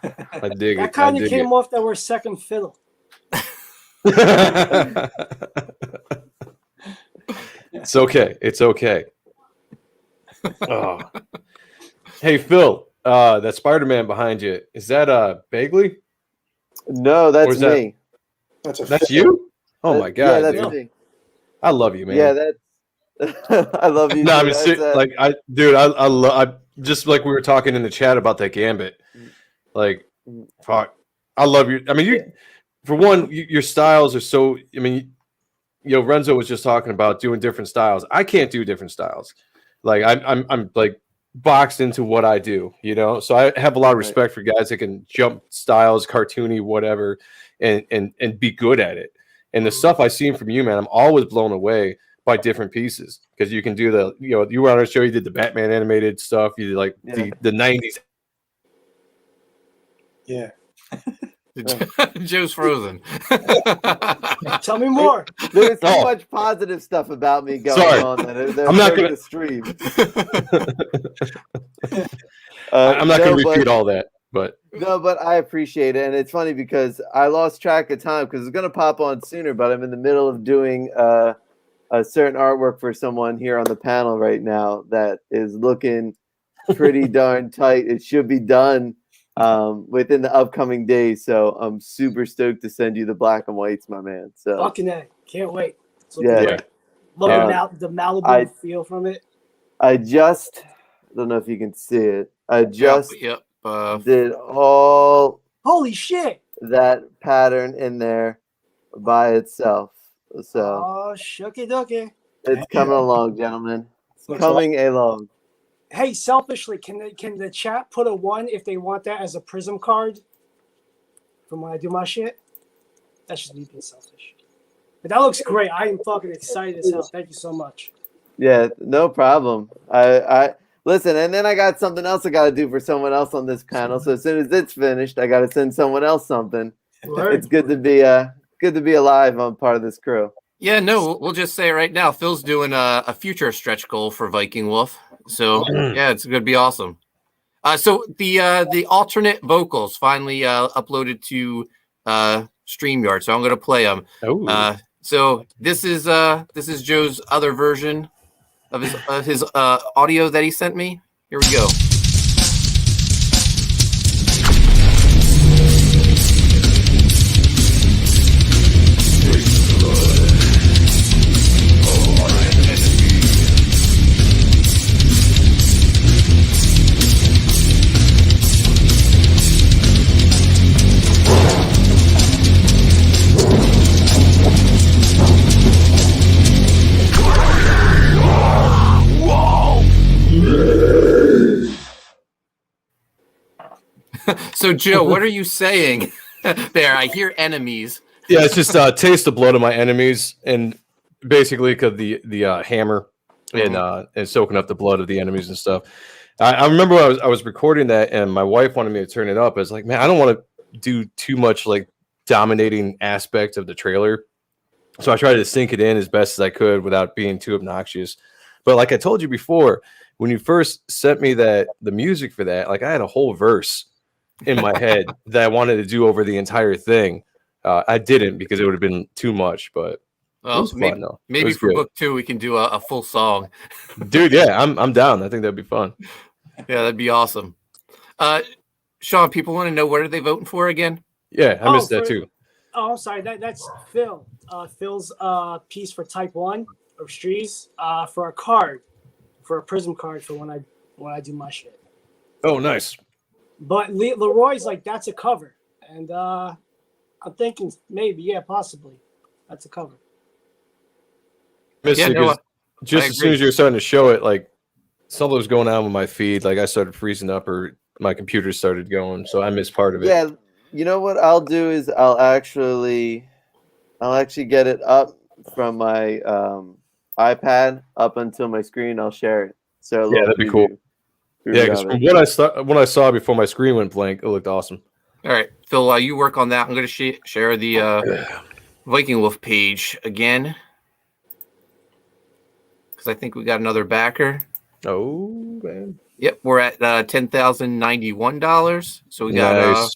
I dig it. That kind of came off that we're second fiddle. It's okay. It's okay. Oh. Hey, Phil, that Spider-Man behind you, is that Bagley? No, that's me. That's you? Oh my God, yeah, that's dude. me. I love you, man. Yeah, that's I love you. No, I mean, I just like we were talking in the chat about that Gambit. Like, fuck, I love you. I mean, for one, your styles are so. I mean, Renzo was just talking about doing different styles. I can't do different styles. Like, I'm like boxed into what I do. So I have a lot of respect for guys that can jump styles, cartoony, whatever, and be good at it. And the stuff I've seen from you, man, I'm always blown away by different pieces because you can do you were on a show, you did the Batman animated stuff, you did like the 90s. Yeah. Joe's frozen. Tell me more. There's so much positive stuff about me going on that I'm not going to stream. I'm not going to repeat all that. But I appreciate it, and it's funny because I lost track of time because it's going to pop on sooner, but I'm in the middle of doing a certain artwork for someone here on the panel right now that is looking pretty darn tight. It should be done within the upcoming days, so I'm super stoked to send you the black and whites, my man. So fucking A. Can't wait. Yeah. Love the Malibu feel from it. I don't know if you can see it. I just did all holy shit that pattern in there by itself. So shucky ducky. It's coming along, gentlemen. It's coming along. Hey, selfishly, can the chat put a 1 if they want that as a prism card from when I do my shit? That's just me being selfish. But that looks great. I am fucking excited as hell. Thank you so much. Yeah, no problem. I listen, and then I got something else I got to do for someone else on this panel. So as soon as it's finished, I got to send someone else something. Word. It's good to be alive on part of this crew. Yeah, no, we'll just say right now, Phil's doing a future stretch goal for Viking Wolf. So yeah, it's going to be awesome. So the alternate vocals finally uploaded to StreamYard, so I'm going to play them. So this is Joe's other version of his audio that he sent me. Here we go. So, Joe, what are you saying there? I hear enemies. Yeah, it's just taste the blood of my enemies, and basically because the hammer and soaking up the blood of the enemies and stuff. I remember I was recording that, and my wife wanted me to turn it up. I was like, man, I don't want to do too much like dominating aspect of the trailer, so I tried to sync it in as best as I could without being too obnoxious. But like I told you before, when you first sent me the music for that, like I had a whole verse in my head that I wanted to do over the entire thing. I didn't because it would have been too much, but well, maybe for book 2 we can do a full song. Dude, yeah, I'm down. I think that'd be fun. Yeah, that'd be awesome. Sean, people want to know what are they voting for again? Yeah, I missed that too. Oh, I'm sorry. That's Phil. Phil's piece for TypeOne or Strees for a card, for a Prism card for when I do my shit. Oh, nice. But Leroy's like, that's a cover. And I'm thinking maybe, yeah, possibly. That's a cover. Just as soon as you're starting to show it, like something was going on with my feed. Like I started freezing up or my computer started going. So I missed part of it. Yeah, you know what I'll do is I'll actually get it up from my iPad up until my screen. I'll share it. So yeah, that'd be cool. Yeah, because from what I saw before my screen went blank, it looked awesome. All right, Phil, while you work on that, I'm going to share the Viking Wolf page again because I think we got another backer. Oh, man. Yep, we're at $10,091. So we got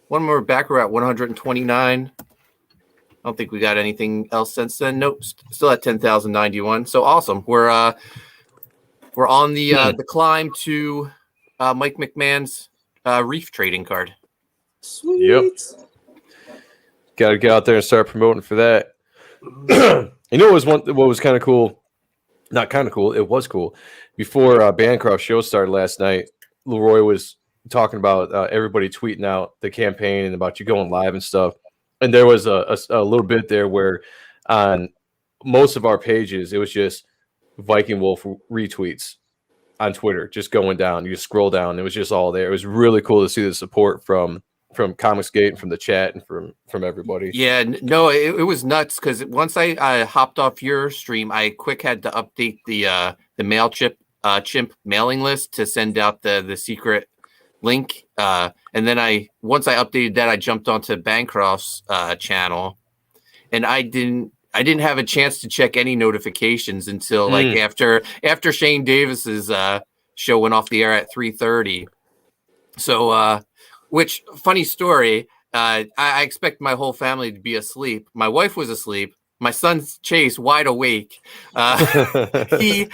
one more backer at $129. I don't think we got anything else since then. Nope, still at $10,091. So awesome. We're on the climb to Mike McMahon's Reef trading card. Sweet. Yep. Got to get out there and start promoting for that. You know what was kind of cool? Not kind of cool. It was cool. Before Bancroft's show started last night, Leroy was talking about everybody tweeting out the campaign and about you going live and stuff. And there was a little bit there where on most of our pages, it was just Viking Wolf retweets on Twitter, just going down. You just scroll down. It was just all there. It was really cool to see the support from Comicsgate and from the chat and from everybody. Yeah, no, it was nuts because once I hopped off your stream, I quick had to update the MailChimp mailing list to send out the secret link. And then once I updated that, I jumped onto Bancroft's channel, and I didn't have a chance to check any notifications until like after Shane Davis's show went off the air at 3:30. So, which funny story, I expect my whole family to be asleep. My wife was asleep. My son Chase wide awake. My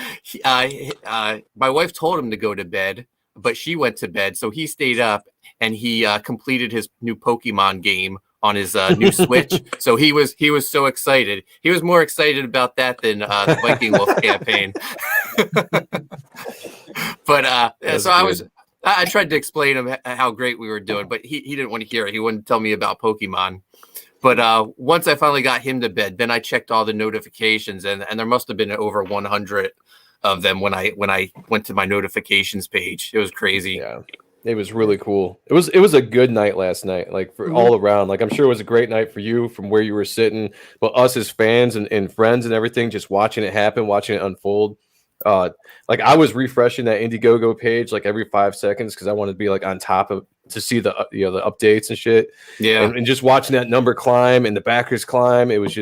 wife told him to go to bed, but she went to bed, so he stayed up and he completed his new Pokemon game on his new Switch. So he was so excited. He was more excited about that than the Viking Wolf campaign. But so good. I tried to explain him how great we were doing, but he didn't want to hear it. He wouldn't tell me about Pokemon. But once I finally got him to bed, then I checked all the notifications, and there must have been over 100 of them when I went to my notifications page. It was crazy. Yeah. It was really cool. It was a good night last night, like for all around. Like I'm sure it was a great night for you from where you were sitting, but us as fans and friends and everything, just watching it happen, watching it unfold. Like I was refreshing that Indiegogo page like every 5 seconds because I wanted to be like on top of to see the the updates and shit. Yeah, and just watching that number climb and the backers climb. It was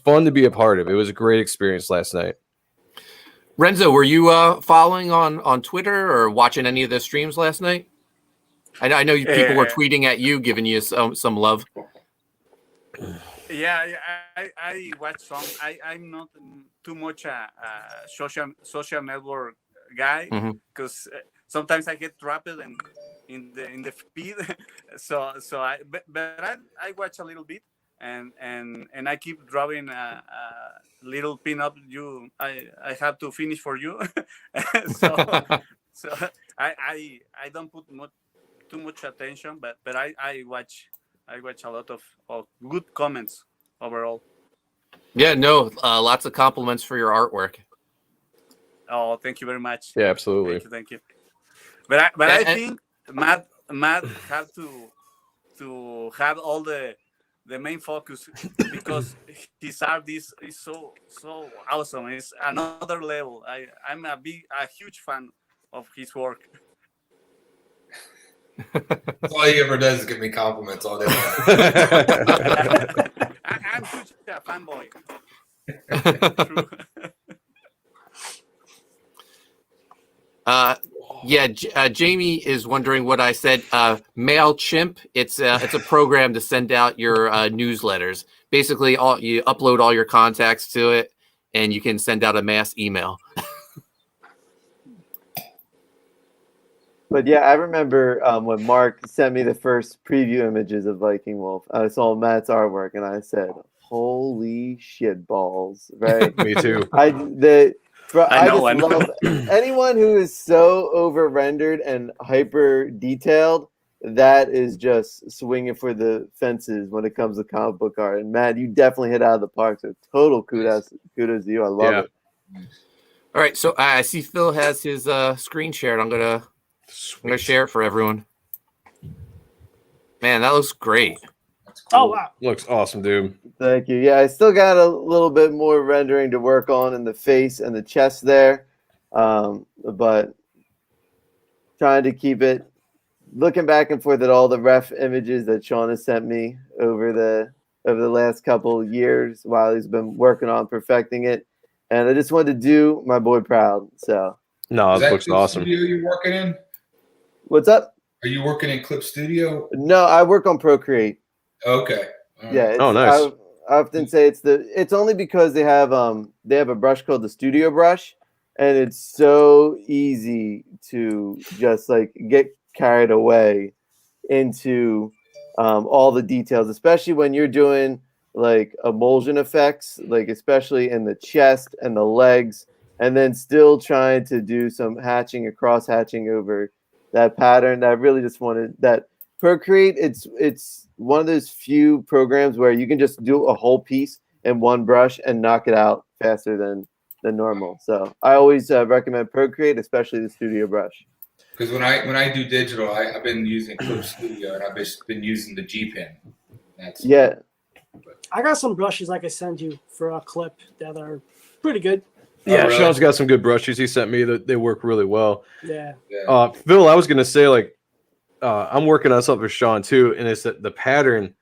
fun to be a part of. It was a great experience last night. Renzo, were you following on Twitter or watching any of the streams last night? I know people were tweeting at you, giving you some love. Yeah, I watch some. I'm not too much a social network guy because sometimes I get trapped in the feed. so I watch a little bit and I keep drawing a little pin-up I have to finish for you. so I don't put too much attention, but I watch a lot of good comments overall. Yeah, no, lots of compliments for your artwork. Oh, thank you very much. Yeah, absolutely. Thank you. But I think Matt have to have all the main focus because his art is so awesome. It's another level. I'm a huge fan of his work. That's all he ever does is give me compliments all day long. I'm such a fanboy. Jamie is wondering what I said. MailChimp, it's a program to send out your newsletters. Basically, you upload all your contacts to it, and you can send out a mass email. But yeah, I remember when Mark sent me the first preview images of Viking Wolf. I saw Matt's artwork, and I said, "Holy shit balls!" Right? Me too. I just love anyone who is so over rendered and hyper detailed. That is just swinging for the fences when it comes to comic book art. And Matt, you definitely hit out of the park. So total kudos to you. I love it. All right, so I see Phil has his screen shared. I'm gonna share it for everyone. Man, that looks great. Cool. Oh wow, looks awesome, dude. Thank you. Yeah, I still got a little bit more rendering to work on in the face and the chest there, but trying to keep it. Looking back and forth at all the ref images that Sean has sent me over the last couple of years while he's been working on perfecting it, and I just wanted to do my boy proud. So no, it looks awesome. Studio you're working in? What's up? Are you working in Clip Studio? No, I work on Procreate. Okay. Yeah. Oh, nice. I often say it's only because they have a brush called the Studio Brush, and it's so easy to just like get carried away into all the details, especially when you're doing like emulsion effects, like especially in the chest and the legs, and then still trying to do some hatching or cross hatching over that pattern. I really just wanted that Procreate. It's one of those few programs where you can just do a whole piece in one brush and knock it out faster than normal. So I always recommend Procreate, especially the Studio Brush. Because when I do digital, I've been using Clip Studio and I've just been using the G Pen. Yeah. I got some brushes I can send you for a clip that are pretty good. Yeah, really? Sean's got some good brushes he sent me that they work really well. Yeah. Phil, I was gonna say I'm working on something for Sean too, and it's that the pattern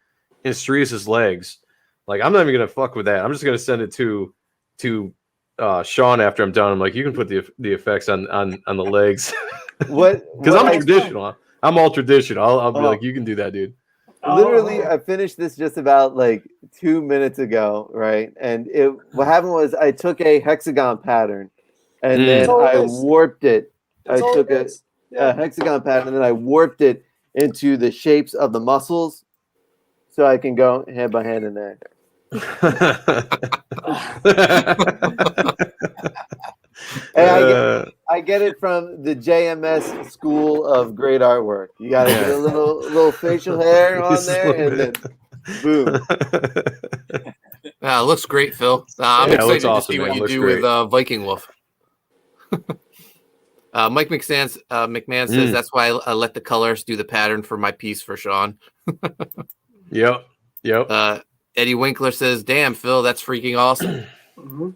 in Cereus' legs. Like I'm not even gonna fuck with that. I'm just gonna send it to Sean after I'm done. I'm like, you can put the effects on the legs. What? Because I'm traditional. I'm all traditional. I'll be like, you can do that, dude. Literally, I finished this just about like 2 minutes ago, right? And what happened was I took a hexagon pattern and then I warped it. I took a hexagon pattern and then I warped it into the shapes of the muscles so I can go hand by hand in there. And I get it from the JMS school of great artwork. You got to get a little facial hair on there, and then boom. It looks great, Phil. I'm excited to see what you do with Viking Wolf. Mike McMahon says that's why I let the colors do the pattern for my piece for Sean. Yep. Eddie Winkler says, "Damn, Phil, that's freaking awesome." Mm-hmm.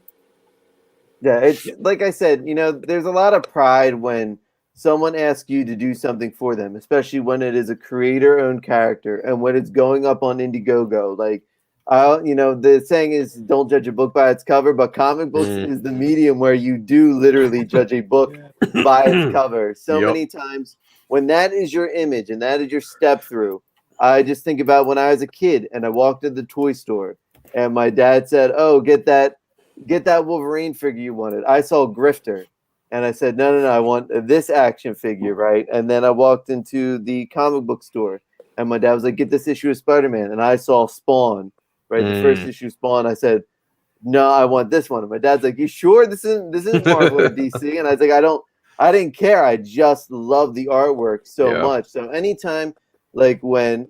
Yeah, it's like I said, there's a lot of pride when someone asks you to do something for them, especially when it is a creator-owned character and when it's going up on Indiegogo. Like, The saying is don't judge a book by its cover, but comic books is the medium where you do literally judge a book by its cover. So many times when that is your image and that is your step through, I just think about when I was a kid and I walked into the toy store and my dad said, "Oh, get that Wolverine figure you wanted." I saw Grifter and I said, no, I want this action figure, right? And then I walked into the comic book store and my dad was like, "Get this issue of Spider-Man." And I saw Spawn, right? The first issue of Spawn. I said, "No, I want this one." And my dad's like, "You sure this isn't Marvel or DC?" And I was like, I didn't care. I just love the artwork so much. So anytime, like when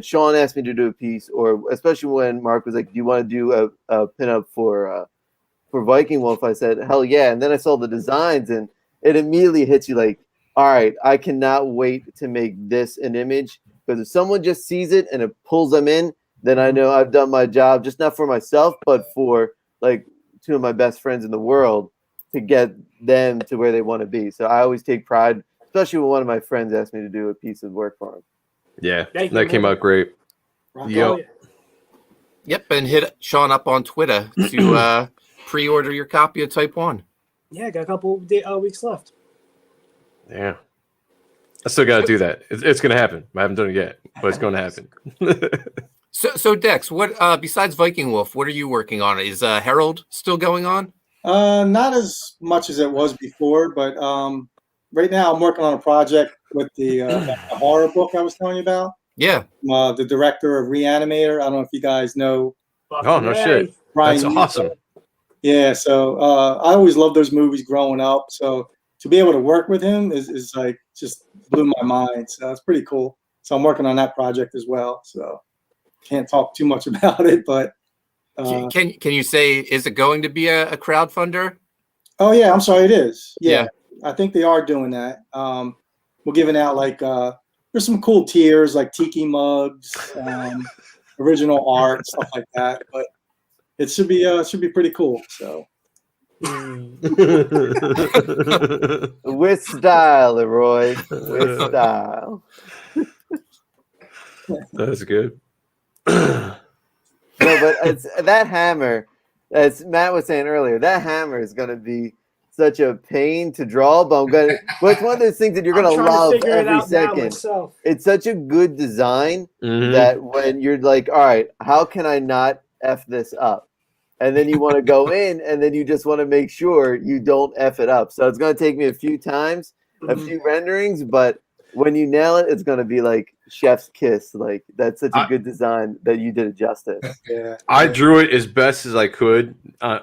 Sean asked me to do a piece, or especially when Mark was like, "Do you want to do a pinup for Viking Wolf?" I said, "Hell yeah!" And then I saw the designs, and it immediately hits you like, "All right, I cannot wait to make this an image." Because if someone just sees it and it pulls them in, then I know I've done my job, just not for myself, but for like two of my best friends in the world, to get them to where they want to be. So I always take pride, especially when one of my friends asked me to do a piece of work for him. Yeah, that came out great. Yep, and hit Sean up on Twitter to pre-order your copy of TypeOne. Yeah, got a couple weeks left. Yeah. I still got to do that. It's going to happen. I haven't done it yet, but it's going to happen. So Dex, what besides Viking Wolf, what are you working on? Is Herald still going on? Not as much as it was before, but right now I'm working on a project with the horror book I was telling you about. Yeah. The director of Reanimator. I don't know if you guys know. Oh, no shit. Brian That's awesome. Yeah, so I always loved those movies growing up. So to be able to work with him is like just blew my mind. So it's pretty cool. So I'm working on that project as well. So can't talk too much about it, but can you say, is it going to be a crowdfunder? Oh yeah, I'm sorry, it is. Yeah. I think they are doing that. We're giving out like there's some cool tiers like tiki mugs, original art, stuff like that. But it should be pretty cool. So with style, Leroy. With style. That's good. No, but it's that hammer, as Matt was saying earlier, that hammer is going to be such a pain to draw, but it's one of those things that you're going to love every second. It's such a good design that when you're like, all right, how can I not F this up? And then you want to go in and then you just want to make sure you don't F it up. So it's going to take me a few times, a few renderings, but when you nail it, it's going to be like chef's kiss. Like that's such a good design that you did it justice. Yeah, I drew it as best as I could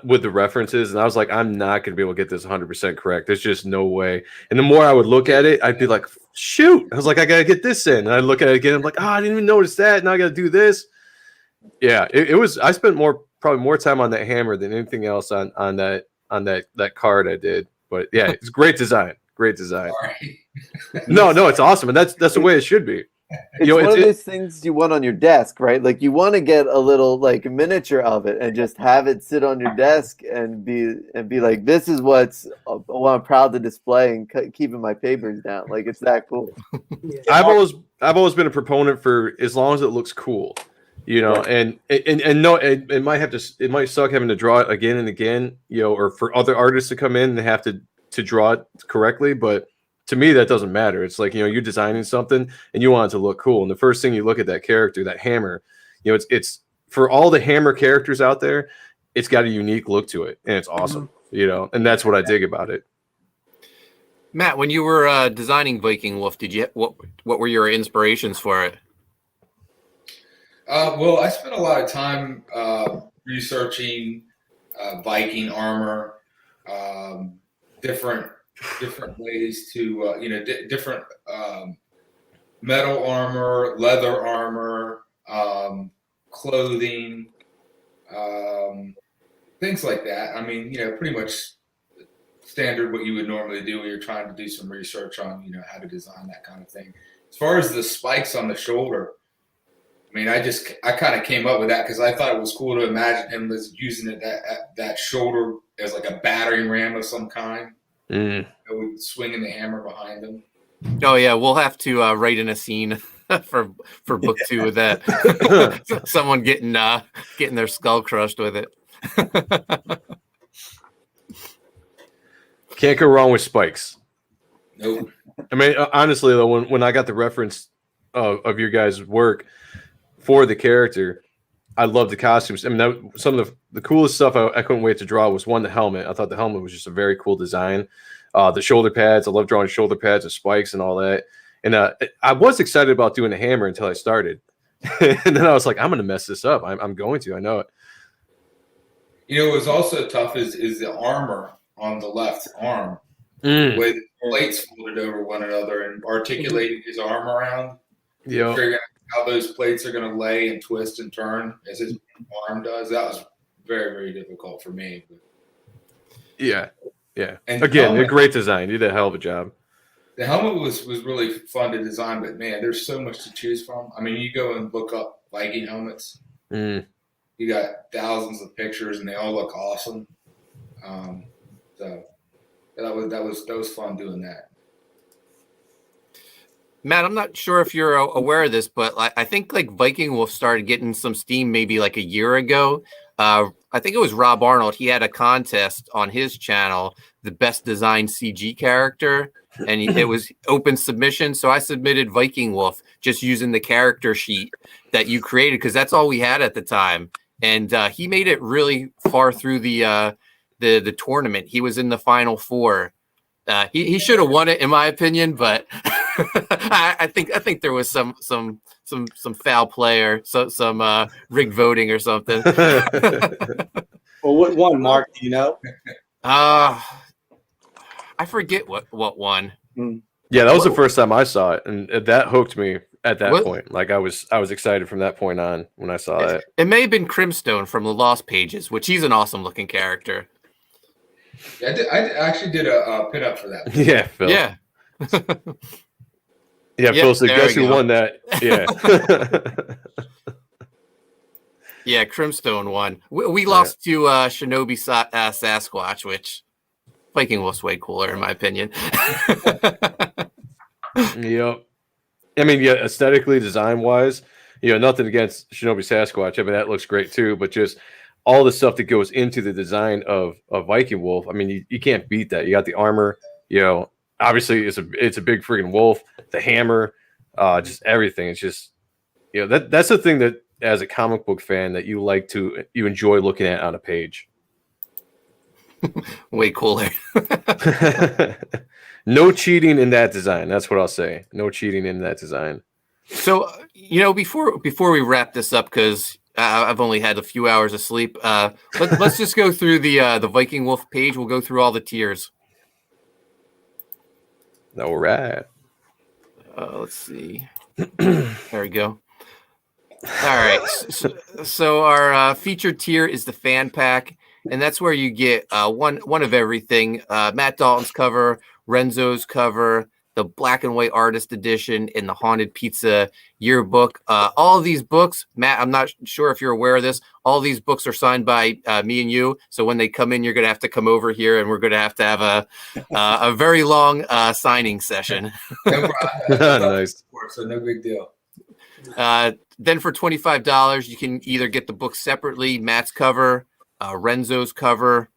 with the references, and I was like, I'm not going to be able to get this 100% correct. There's just no way. And the more I would look at it, I'd be like, shoot. I was like, I got to get this in. And I look at it again. I'm like, I didn't even notice that. Now I got to do this. Yeah, it was. I spent probably more time on that hammer than anything else on that card I did. But yeah, it's great design. Great design. No, it's awesome, and that's the way it should be. It's one of those things you want on your desk, right? Like you want to get a little like miniature of it and just have it sit on your desk and be like, this is what I'm proud to display and keeping my papers down. Like it's that cool. I've always been a proponent for as long as it looks cool, and no, it might suck having to draw it again and again, or for other artists to come in and have to draw it correctly, but to me that doesn't matter. It's like, you're designing something and you want it to look cool, and the first thing you look at that character, that hammer, it's for all the hammer characters out there, it's got a unique look to it, and it's awesome. And that's what I dig about it. Matt, when you were designing Viking Wolf, what were your inspirations for it? Well, I spent a lot of time researching Viking armor, different ways to different metal armor, leather armor, clothing, things like that. I mean, pretty much standard what you would normally do when you're trying to do some research on how to design that kind of thing. As far as the spikes on the shoulder, I mean, I kind of came up with that because I thought it was cool to imagine him as using it that shoulder as like a battering ram of some kind. With swinging the hammer behind him. Oh yeah, we'll have to write in a scene for book 2 of that. Someone getting their skull crushed with it. Can't go wrong with spikes. Nope. I mean, honestly, though, when I got the reference of your guys' work for the character, I love the costumes. I mean, some of the coolest stuff I couldn't wait to draw was the helmet. I thought the helmet was just a very cool design. The shoulder pads, I love drawing shoulder pads and spikes and all that. And I was excited about doing the hammer until I started. And then I was like, I'm going to mess this up. I'm going to. I know it. You know, what's also tough is the armor on the left arm with plates folded over one another and articulating his arm around. Yeah. Figuring out how those plates are going to lay and twist and turn as his arm does. That was very, very difficult for me. Yeah. Yeah. And again, a great design. You did a hell of a job. The helmet was really fun to design, but man, there's so much to choose from. I mean, you go and look up Viking helmets. You got thousands of pictures, and they all look awesome. So that was fun doing that. Matt, I'm not sure if you're aware of this, but I think like Viking Wolf started getting some steam maybe like a year ago. I think it was Rob Arnold. He had a contest on his channel, the best designed CG character, and it was open submission. So I submitted Viking Wolf just using the character sheet that you created because that's all we had at the time. And he made it really far through the tournament. He was in the final 4. He should have won it, in my opinion, but I think there was some foul play or some rigged voting or something. Well, what won, Mark? Do you know? I forget what won. Yeah, that was the first time I saw it, and that hooked me at that point. Like I was excited from that point on when I saw it. It may have been Crimstone from the Lost Pages, which he's an awesome looking character. Yeah, I actually did a pinup for that. Yeah, Phil. Yeah. Yeah, Phil. So guess who won that? Yeah. Yeah, Crimstone won. We lost to Shinobi Sasquatch, which Viking Wolf's way cooler in my opinion. Yep. I mean, yeah, aesthetically, design-wise, nothing against Shinobi Sasquatch. I mean, that looks great too, but just all the stuff that goes into the design of Viking Wolf. I mean, you can't beat that. You got the armor, obviously it's a big freaking wolf, the hammer, just everything. It's just, that's the thing that as a comic book fan that you enjoy looking at on a page. Way cooler. No cheating in that design. That's what I'll say. No cheating in that design. So, before we wrap this up, because I've only had a few hours of sleep, let's just go through the Viking Wolf page. We'll go through all the tiers. All right. Let's see. There we go. All right. So our featured tier is the fan pack, and that's where you get one of everything. Matt Dalton's cover, Renzo's cover, the black and white artist edition, and the Haunted Pizza yearbook. All of these books, Matt, I'm not sure if you're aware of this. All these books are signed by me and you. So when they come in, you're going to have to come over here, and we're going to have a very long signing session. No problem. Nice. So no big deal. Then for $25, you can either get the book separately, Matt's cover, Renzo's cover,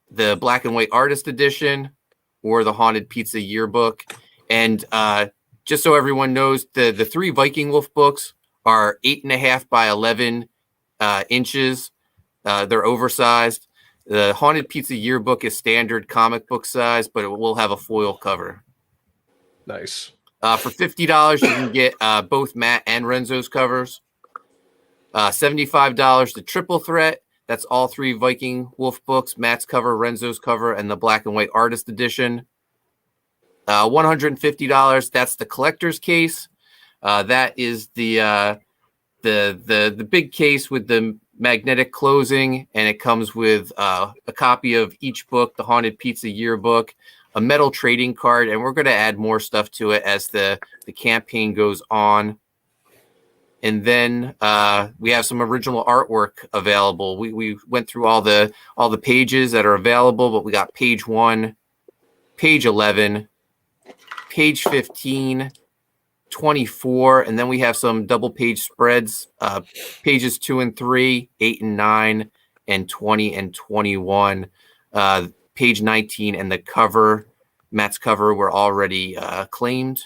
the black and white artist edition, or the Haunted Pizza yearbook. And just so everyone knows, the 3 Viking Wolf books are 8.5 by 11 inches. They're oversized. The Haunted Pizza yearbook is standard comic book size, but it will have a foil cover. Nice. For $50, you can get both Matt and Renzo's covers. $75, the triple threat. That's all 3 Viking Wolf books, Matt's cover, Renzo's cover, and the black and white artist edition. $150, that's the collector's case. That is the big case with the magnetic closing, and it comes with a copy of each book, the Haunted Pizza yearbook, a metal trading card, and we're going to add more stuff to it as the campaign goes on. And then we have some original artwork available. We went through all the pages that are available, but we got page 1, page 11, page 15, 24, and then we have some double page spreads, pages 2 and 3, 8 and 9, and 20 and 21. Page 19 and the cover, Matt's cover, were already claimed.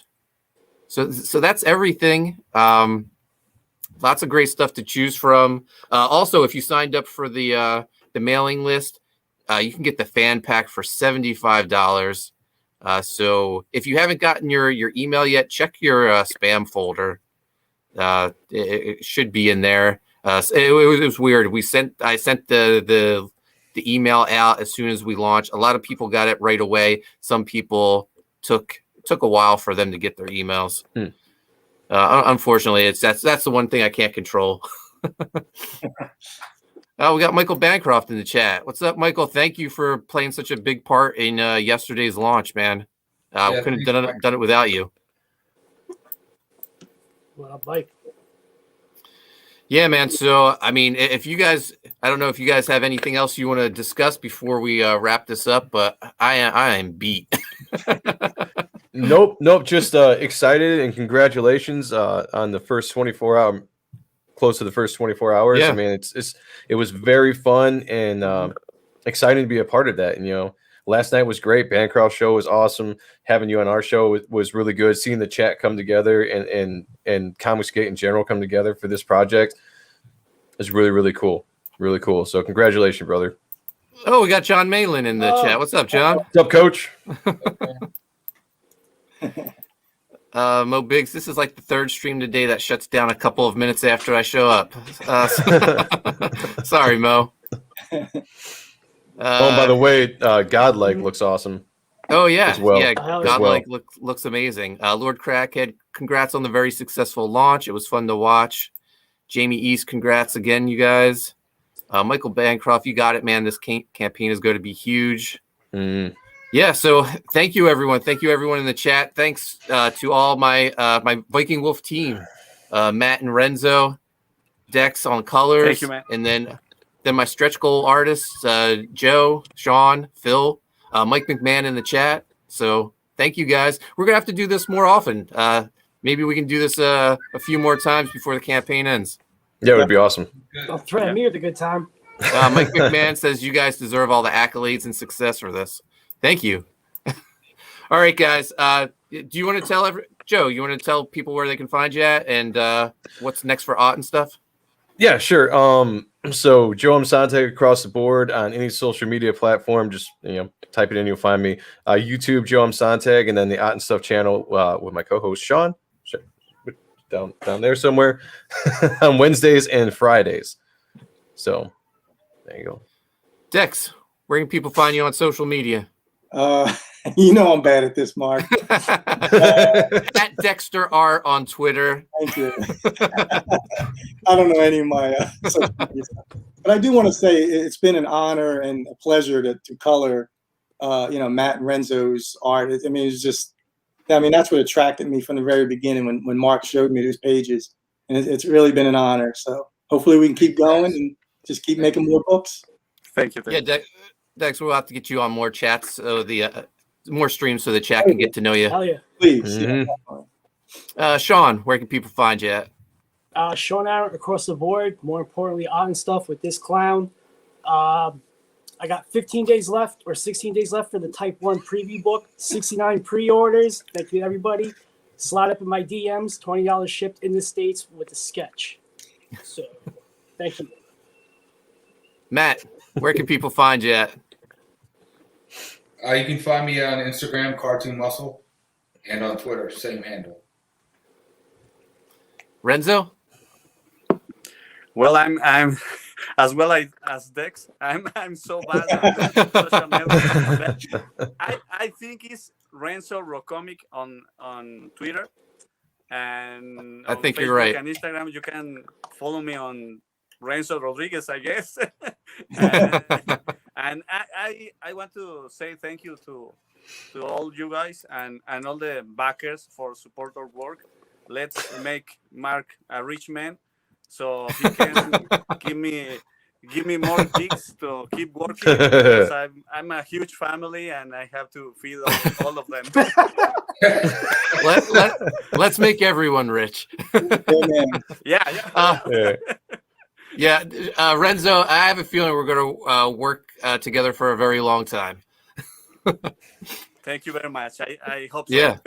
So that's everything. Lots of great stuff to choose from. Also, if you signed up for the mailing list, you can get the fan pack for $75. So if you haven't gotten your email yet, check your spam folder. It should be in there. It was weird. I sent the email out as soon as we launched. A lot of people got it right away. Some people took a while for them to get their emails. Unfortunately, that's the one thing I can't control. We got Michael Bancroft in the chat. What's up, Michael? Thank you for playing such a big part in yesterday's launch, man. We couldn't have done it without you. What up, Mike? Yeah, man. So, I mean, if you guys, I don't know if you guys have anything else you want to discuss before we wrap this up, but I am beat. Nope. Just excited and congratulations on the first 24-hour, close to the first 24 hours. Yeah. I mean, it was very fun and exciting to be a part of that. And last night was great. Bancroft show was awesome. Having you on our show was really good. Seeing the chat come together and Comicsgate in general come together for this project is really, really cool. Really cool. So congratulations, brother. Oh, we got John Malin in the chat. What's up, John? What's up, Coach? Mo Biggs, this is like the third stream today that shuts down a couple of minutes after I show up. Sorry, Mo. By the way, Godlike looks awesome. Oh, yeah. As well. Yeah, Godlike looks amazing. Lord Crackhead, congrats on the very successful launch. It was fun to watch. Jamie East, congrats again, you guys. Michael Bancroft, you got it, man. This campaign is going to be huge. Yeah, so thank you, everyone. Thank you, everyone in the chat. Thanks to all my Viking Wolf team, Matt and Renzo, Dex on colors. Thank you, man. And then my stretch goal artists, Joe, Sean, Phil, Mike McMahon in the chat. So thank you, guys. We're going to have to do this more often. Maybe we can do this a few more times before the campaign ends. Yeah, it would be awesome. Don't threaten me with a good time. Mike McMahon says you guys deserve all the accolades and success for this. Thank you. All right, guys. Do you want to tell Joe? You want to tell people where they can find you at and what's next for Ott and stuff? Yeah, sure. So Joe M Sonntag across the board on any social media platform. Just type it in, you'll find me. YouTube, Joe M Sonntag, and then the Ott and Stuff channel with my co-host Sean, down there somewhere, on Wednesdays and Fridays. So there you go. Dex, where can people find you on social media? I'm bad at this, Mark. At Dexter R on Twitter. Thank you. I don't know any of my social media stuff. But I do want to say it's been an honor and a pleasure to color, Matt and Renzo's art. I mean, that's what attracted me from the very beginning when Mark showed me those pages. And it's really been an honor. So hopefully we can keep going and just keep making more books. Thank you. Yeah, Dex, we'll have to get you on more chats, so more streams, so the chat can get to know you. Hell yeah. Please. Mm-hmm. Sean, where can people find you at? Sean Ahrendt across the board. More importantly, Ott and Stuff with this clown. I got 15 days left or 16 days left for the TypeOne preview book. 69 pre-orders. Thank you, everybody. Slide up in my DMs. $20 shipped in the States with the sketch. So, thank you. Matt, where can people find you at? You can find me on Instagram, Cartoon Muscle, and on Twitter, same handle. Renzo? Well, I'm as well as Dex. I'm so bad at social media. I think it's Renzo Rocomic on Twitter, and I on think Facebook you're right. And Instagram, you can follow me on Renzo Rodriguez, I guess. And I want to say thank you to all you guys and all the backers for support our work. Let's make Mark a rich man so he can give me give me more gigs to keep working because I'm a huge family and I have to feed all of them. Let's make everyone rich. Yeah. Renzo, I have a feeling we're going to work together for a very long time. Thank you very much. I hope so. Yeah.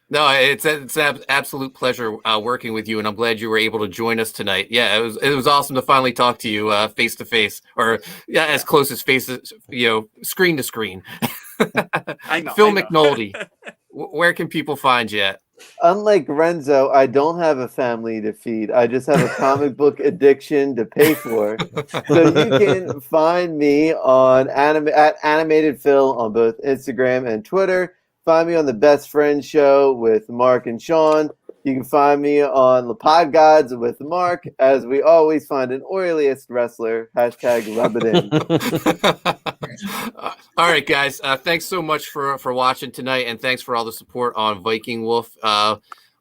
No, it's an absolute pleasure working with you, and I'm glad you were able to join us tonight. Yeah, it was awesome to finally talk to you face to face, or as close as screen to screen. I know. Phil McNulty, where can people find you at? Unlike Renzo, I don't have a family to feed. I just have a comic book addiction to pay for. So you can find me on at Animated Phil on both Instagram and Twitter. Find me on the Best Friend Show with Mark and Sean. You can find me on the Pod Gods with Mark, as we always find an oiliest wrestler. Hashtag rub it in. All right, guys. Thanks so much for watching tonight, and thanks for all the support on Viking Wolf.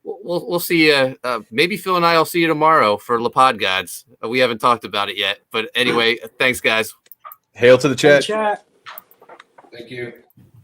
We'll see you. Maybe Phil and I will see you tomorrow for the Pod Gods. We haven't talked about it yet, but anyway, thanks, guys. Hail to the chat. Thank you.